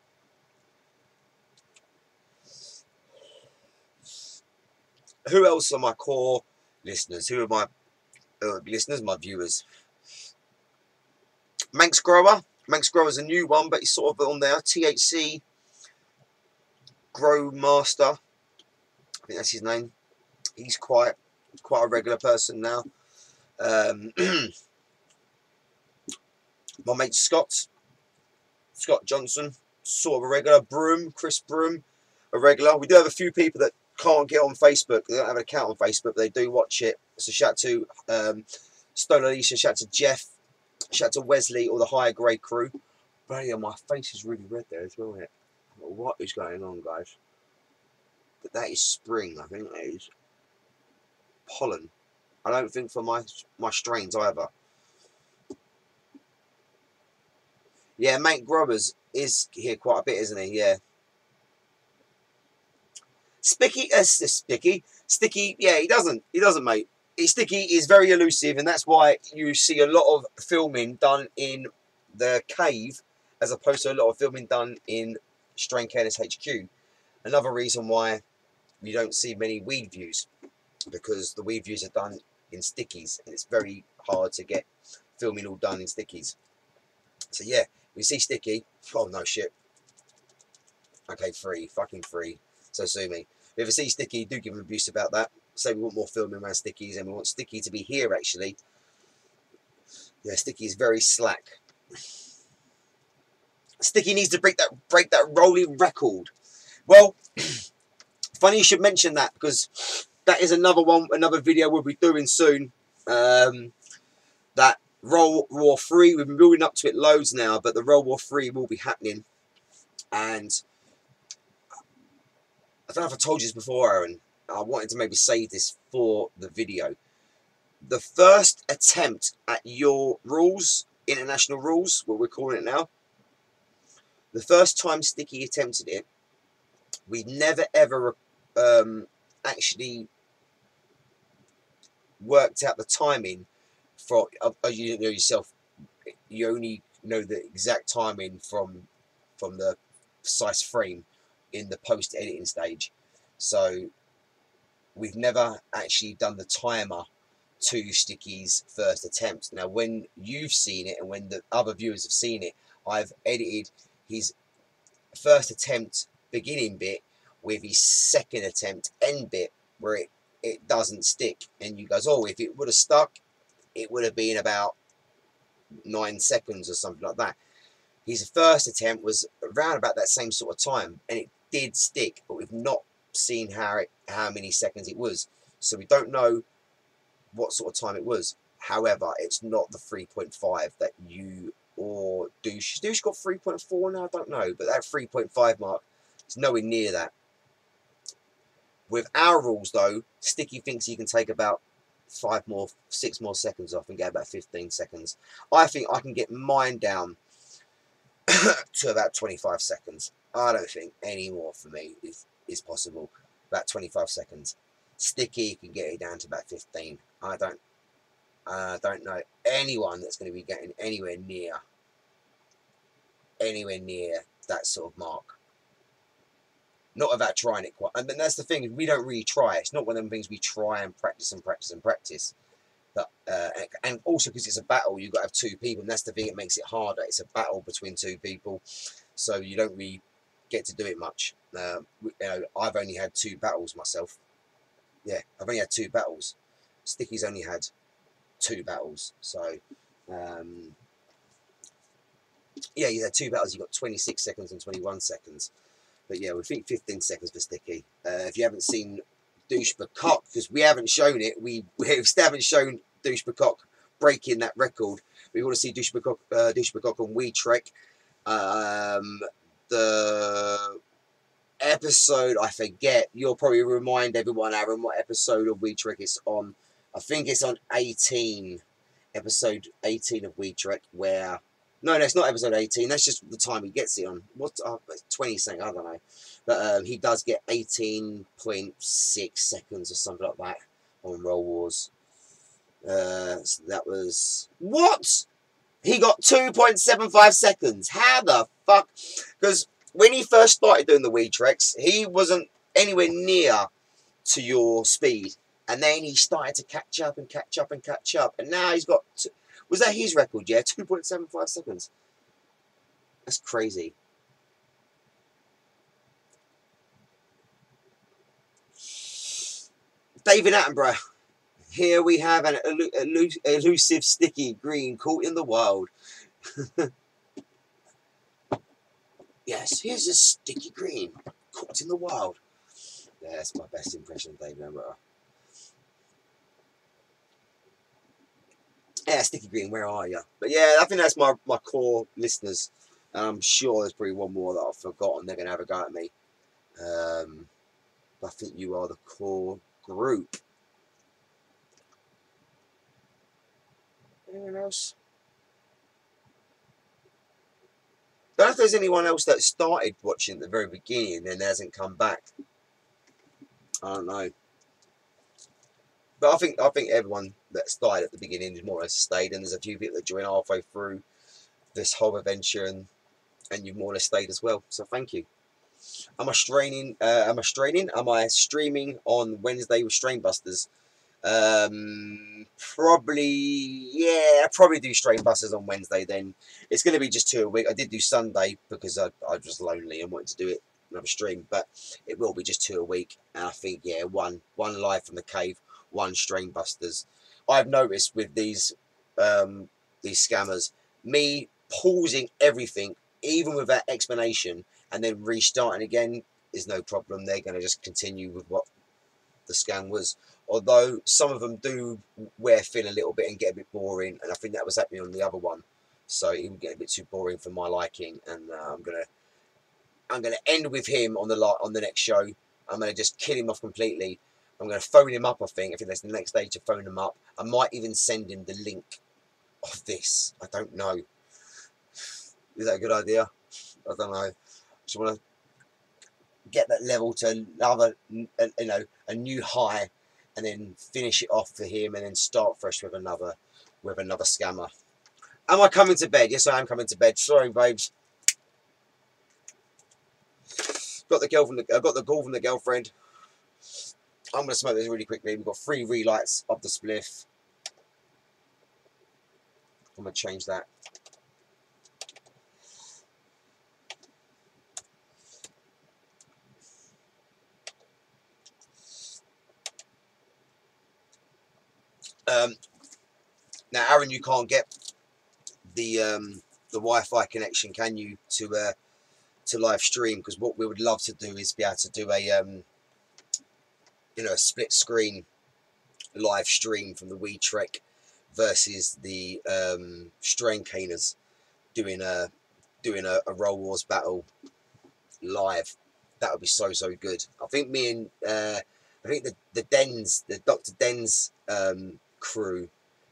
Who else are my core listeners? Who are my listeners, my viewers? Manx Grower. Manx Grower's a new one, but he's sort of on there. THC Grow Master. I think that's his name. He's quite a regular person now. My mate Scott Johnson, sort of a regular. Chris Broom, a regular. We do have a few people that can't get on Facebook. They don't have an account on Facebook, but they do watch it. So shout to Stone Alicia, shout to Jeff, shout to Wesley, or the Higher Grade crew. But yeah, my face is really red there as well. Yeah. What is going on, guys? But that is spring. I think that is pollen. I don't think for my strains either. Yeah, Mate Grubbers is here quite a bit, isn't he? Yeah. Sticky, yeah, he doesn't, mate. Sticky is very elusive, and that's why you see a lot of filming done in the cave, as opposed to a lot of filming done in Strain Careless HQ. Another reason why you don't see many weed views, because the weed views are done in stickies, and it's very hard to get filming all done in stickies. So yeah, we see Sticky. Oh no shit. Okay, fucking free. So sue me. If you ever see Sticky, do give him abuse about that. Say we want more filming around Stickies, and we want Sticky to be here actually. Yeah, Sticky is very slack. Sticky needs to break that rolling record. Well, funny you should mention that, because that is another video we'll be doing soon. That Roll War 3, we've been building up to it loads now, but the Roll War 3 will be happening. And I don't know if I told you this before, Aaron. I wanted to maybe say this for the video. The first attempt at your rules, international rules, what we're calling it now, the first time Sticky attempted it, we never ever actually worked out the timing for, you didn't know yourself, you only know the exact timing from the precise frame in the post editing stage. So we've never actually done the timer to Sticky's first attempt. Now when you've seen it and when the other viewers have seen it, I've edited his first attempt beginning bit with his second attempt end bit, where it doesn't stick, and you goes, oh, if it would have stuck, it would have been about 9 seconds or something like that. His first attempt was around about that same sort of time, and it did stick, but we've not seen how many seconds it was, so we don't know what sort of time it was. However, it's not the 3.5 that you or Douche got 3.4 now, I don't know, but that 3.5 mark is nowhere near that. With our rules though, Sticky thinks he can take about 6 more seconds off and get about 15 seconds. I think I can get mine down to about 25 seconds. I don't think any more for me is possible. About 25 seconds. Sticky can get it down to about 15. I don't know anyone that's going to be getting anywhere near that sort of mark. Not without trying it quite. And then that's the thing, we don't really try. It's not one of them things we try and practice and practice and practice. But, and also because it's a battle, you've got to have 2 people, and that's the thing that makes it harder. It's a battle between 2 people, so you don't really get to do it much. You know, I've only had 2 battles myself. Yeah, I've only had 2 battles. Sticky's only had 2 battles. So, yeah, you had 2 battles. You've got 26 seconds and 21 seconds. But yeah, we think 15 seconds for Sticky. If you haven't seen Douche Bacock, because we haven't shown it, we haven't shown Douche Bacock breaking that record. We want to see Douche Bacock on Weed Trek. The episode, I forget. You'll probably remind everyone, Aaron, what episode of Weed Trek it's on. I think it's on 18. Episode 18 of Weed Trek, where... No, it's not episode 18. That's just the time he gets it on. What's 20 something? I don't know. But he does get 18.6 seconds or something like that on Roll Wars. So that was what? He got 2.75 seconds. How the fuck? Because when he first started doing the weed treks, he wasn't anywhere near to your speed. And then he started to catch up and catch up and catch up. And now he's got... was that his record? Yeah, 2.75 seconds. That's crazy. David Attenborough. Here we have an elusive sticky green caught in the wild. Yes, here's a sticky green caught in the wild. Yeah, that's my best impression of David Attenborough. Yeah, sticky green, where are you? But yeah, I think that's my core listeners. I'm sure there's probably one more that I've forgotten. They're going to have a go at me. I think you are the core group. Anyone else? I don't know if there's anyone else that started watching at the very beginning and then hasn't come back. I don't know. But I think everyone that started at the beginning is more or less stayed, and there's a few people that joined halfway through this whole adventure, and you've more or less stayed as well. So thank you. Am I streaming on Wednesday with Strainbusters? Probably, yeah, I'll probably do Strainbusters on Wednesday then. It's going to be just 2 a week. I did do Sunday because I was lonely and wanted to do it another stream, but it will be just 2 a week. And I think, yeah, one live from the cave, one Strainbusters. I've noticed with these scammers, me pausing everything, even with that explanation, and then restarting again is no problem. They're going to just continue with what the scam was. Although some of them do wear thin a little bit and get a bit boring, and I think that was happening on the other one. So it would get a bit too boring for my liking, and I'm gonna end with him on the next show. I'm gonna just kill him off completely. I'm gonna phone him up. I think that's the next day to phone him up. I might even send him the link of this. I don't know. Is that a good idea? I don't know. Just want to get that level to another, a new high, and then finish it off for him, and then start fresh with another scammer. Am I coming to bed? Yes, I am coming to bed. Sorry, babes. Got the call from the girlfriend. I'm gonna smoke this really quickly. We've got 3 relights of the spliff. I'm gonna change that. Now, Aaron, you can't get the Wi-Fi connection, can you, to live stream? Because what we would love to do is be able to do a a split screen live stream from the Weed Trek versus the Strain Caners doing a Roll Wars battle live. That would be so good. I think me and I think the Dr. Dens crew,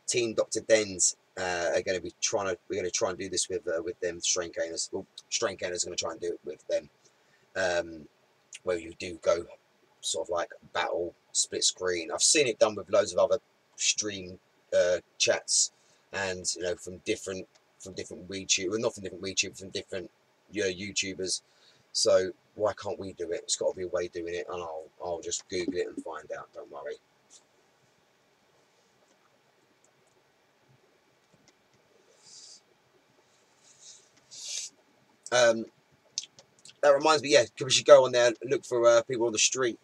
Team Dr. Dens, are going to be we're going to try and do this with them Strain Caners. Well, Strain Caners are going to try and do it with them, where you do go sort of like battle split screen. I've seen it done with loads of other stream chats, and from different weed tube, well, not from different weed tube, from different YouTubers. So why can't we do it? It's got to be a way of doing it, and I'll just Google it and find out. Don't worry. That reminds me, yeah, we should go on there and look for people on the street.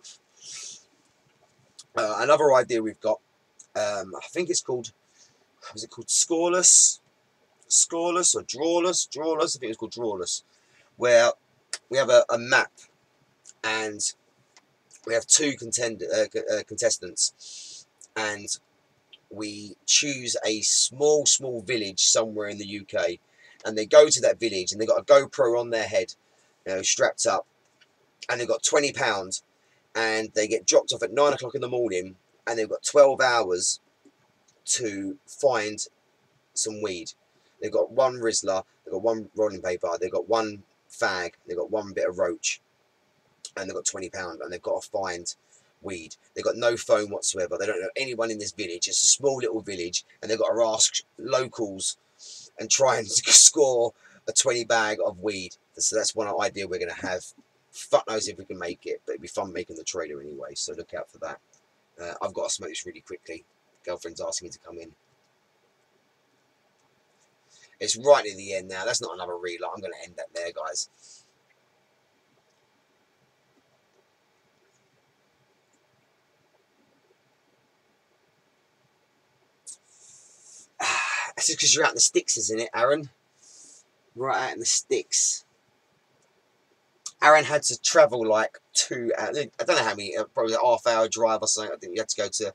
Another idea we've got, I think it's called, was it called Scoreless or Drawless? I think it's called Drawless, where we have a map, and we have 2 contestants, and we choose a small village somewhere in the UK, and they go to that village, and they got a GoPro on their head, strapped up, and they've got £20, and they get dropped off at 9 o'clock in the morning, and they've got 12 hours to find some weed. They've got 1 Rizla, they've got 1 rolling paper, they've got 1 fag, they've got 1 bit of roach, and they've got £20, and they've got to find weed. They've got no phone whatsoever. They don't know anyone in this village. It's a small little village, and they've got to ask locals and try and score a 20 bag of weed. So that's one idea we're going to have. Fuck knows if we can make it, but it'd be fun making the trailer anyway, so look out for that. I've got to smoke this really quickly. Girlfriend's asking me to come in. It's right near the end now. That's not another relight. I'm going to end that there, guys. That's just because you're out in the sticks, isn't it, Aaron? Right out in the sticks. Aaron had to travel like 2 hours. I don't know how many, probably a half-hour drive or something. I think you had to go to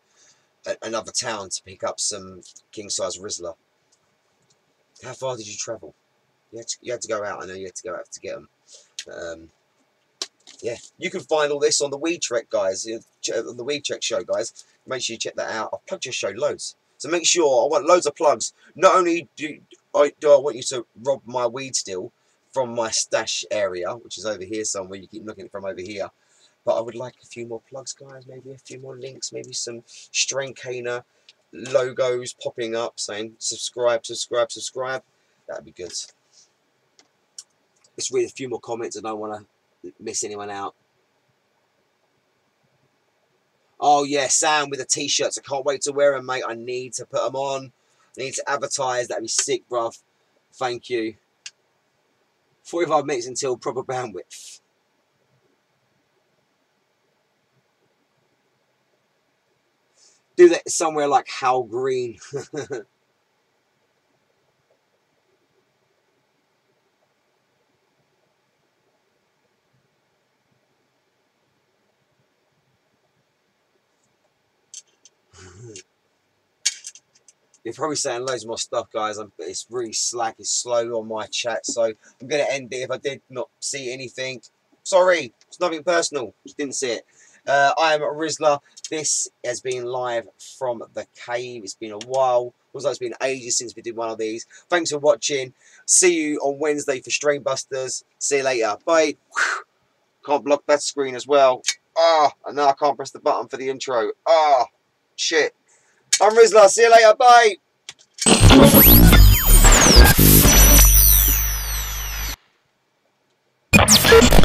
another town to pick up some king-size Rizla. How far did you travel? You had to go out. I know you had to go out to get them. Yeah, you can find all this on the Weed Trek, guys. On the Weed Trek show, guys. Make sure you check that out. I've plugged your show loads. So make sure, I want loads of plugs. Not only do I want you to rob my weed still from my stash area, which is over here somewhere, you keep looking from over here, but I would like a few more plugs, guys, maybe a few more links, maybe some Strain Caner logos popping up saying subscribe, subscribe, subscribe. That'd be good. Let's read a few more comments. I don't want to miss anyone out. Oh yeah, Sam with the t-shirts. I can't wait to wear them, mate. I need to put them on. I need to advertise. That'd be sick, bruv. Thank you. 45 minutes until proper bandwidth. Do that somewhere like Hal Green. You're probably saying loads more stuff, guys. It's really slack. It's slow on my chat, so I'm going to end it. If I did not see anything, sorry. It's nothing personal. Just didn't see it. I am Rizla. This has been live from the cave. It's been a while. Looks like it's been ages since we did one of these. Thanks for watching. See you on Wednesday for Strain Busters. See you later. Bye. Can't block that screen as well. Ah, and now I can't press the button for the intro. Ah, shit. I'm Rizla. See you later. Bye.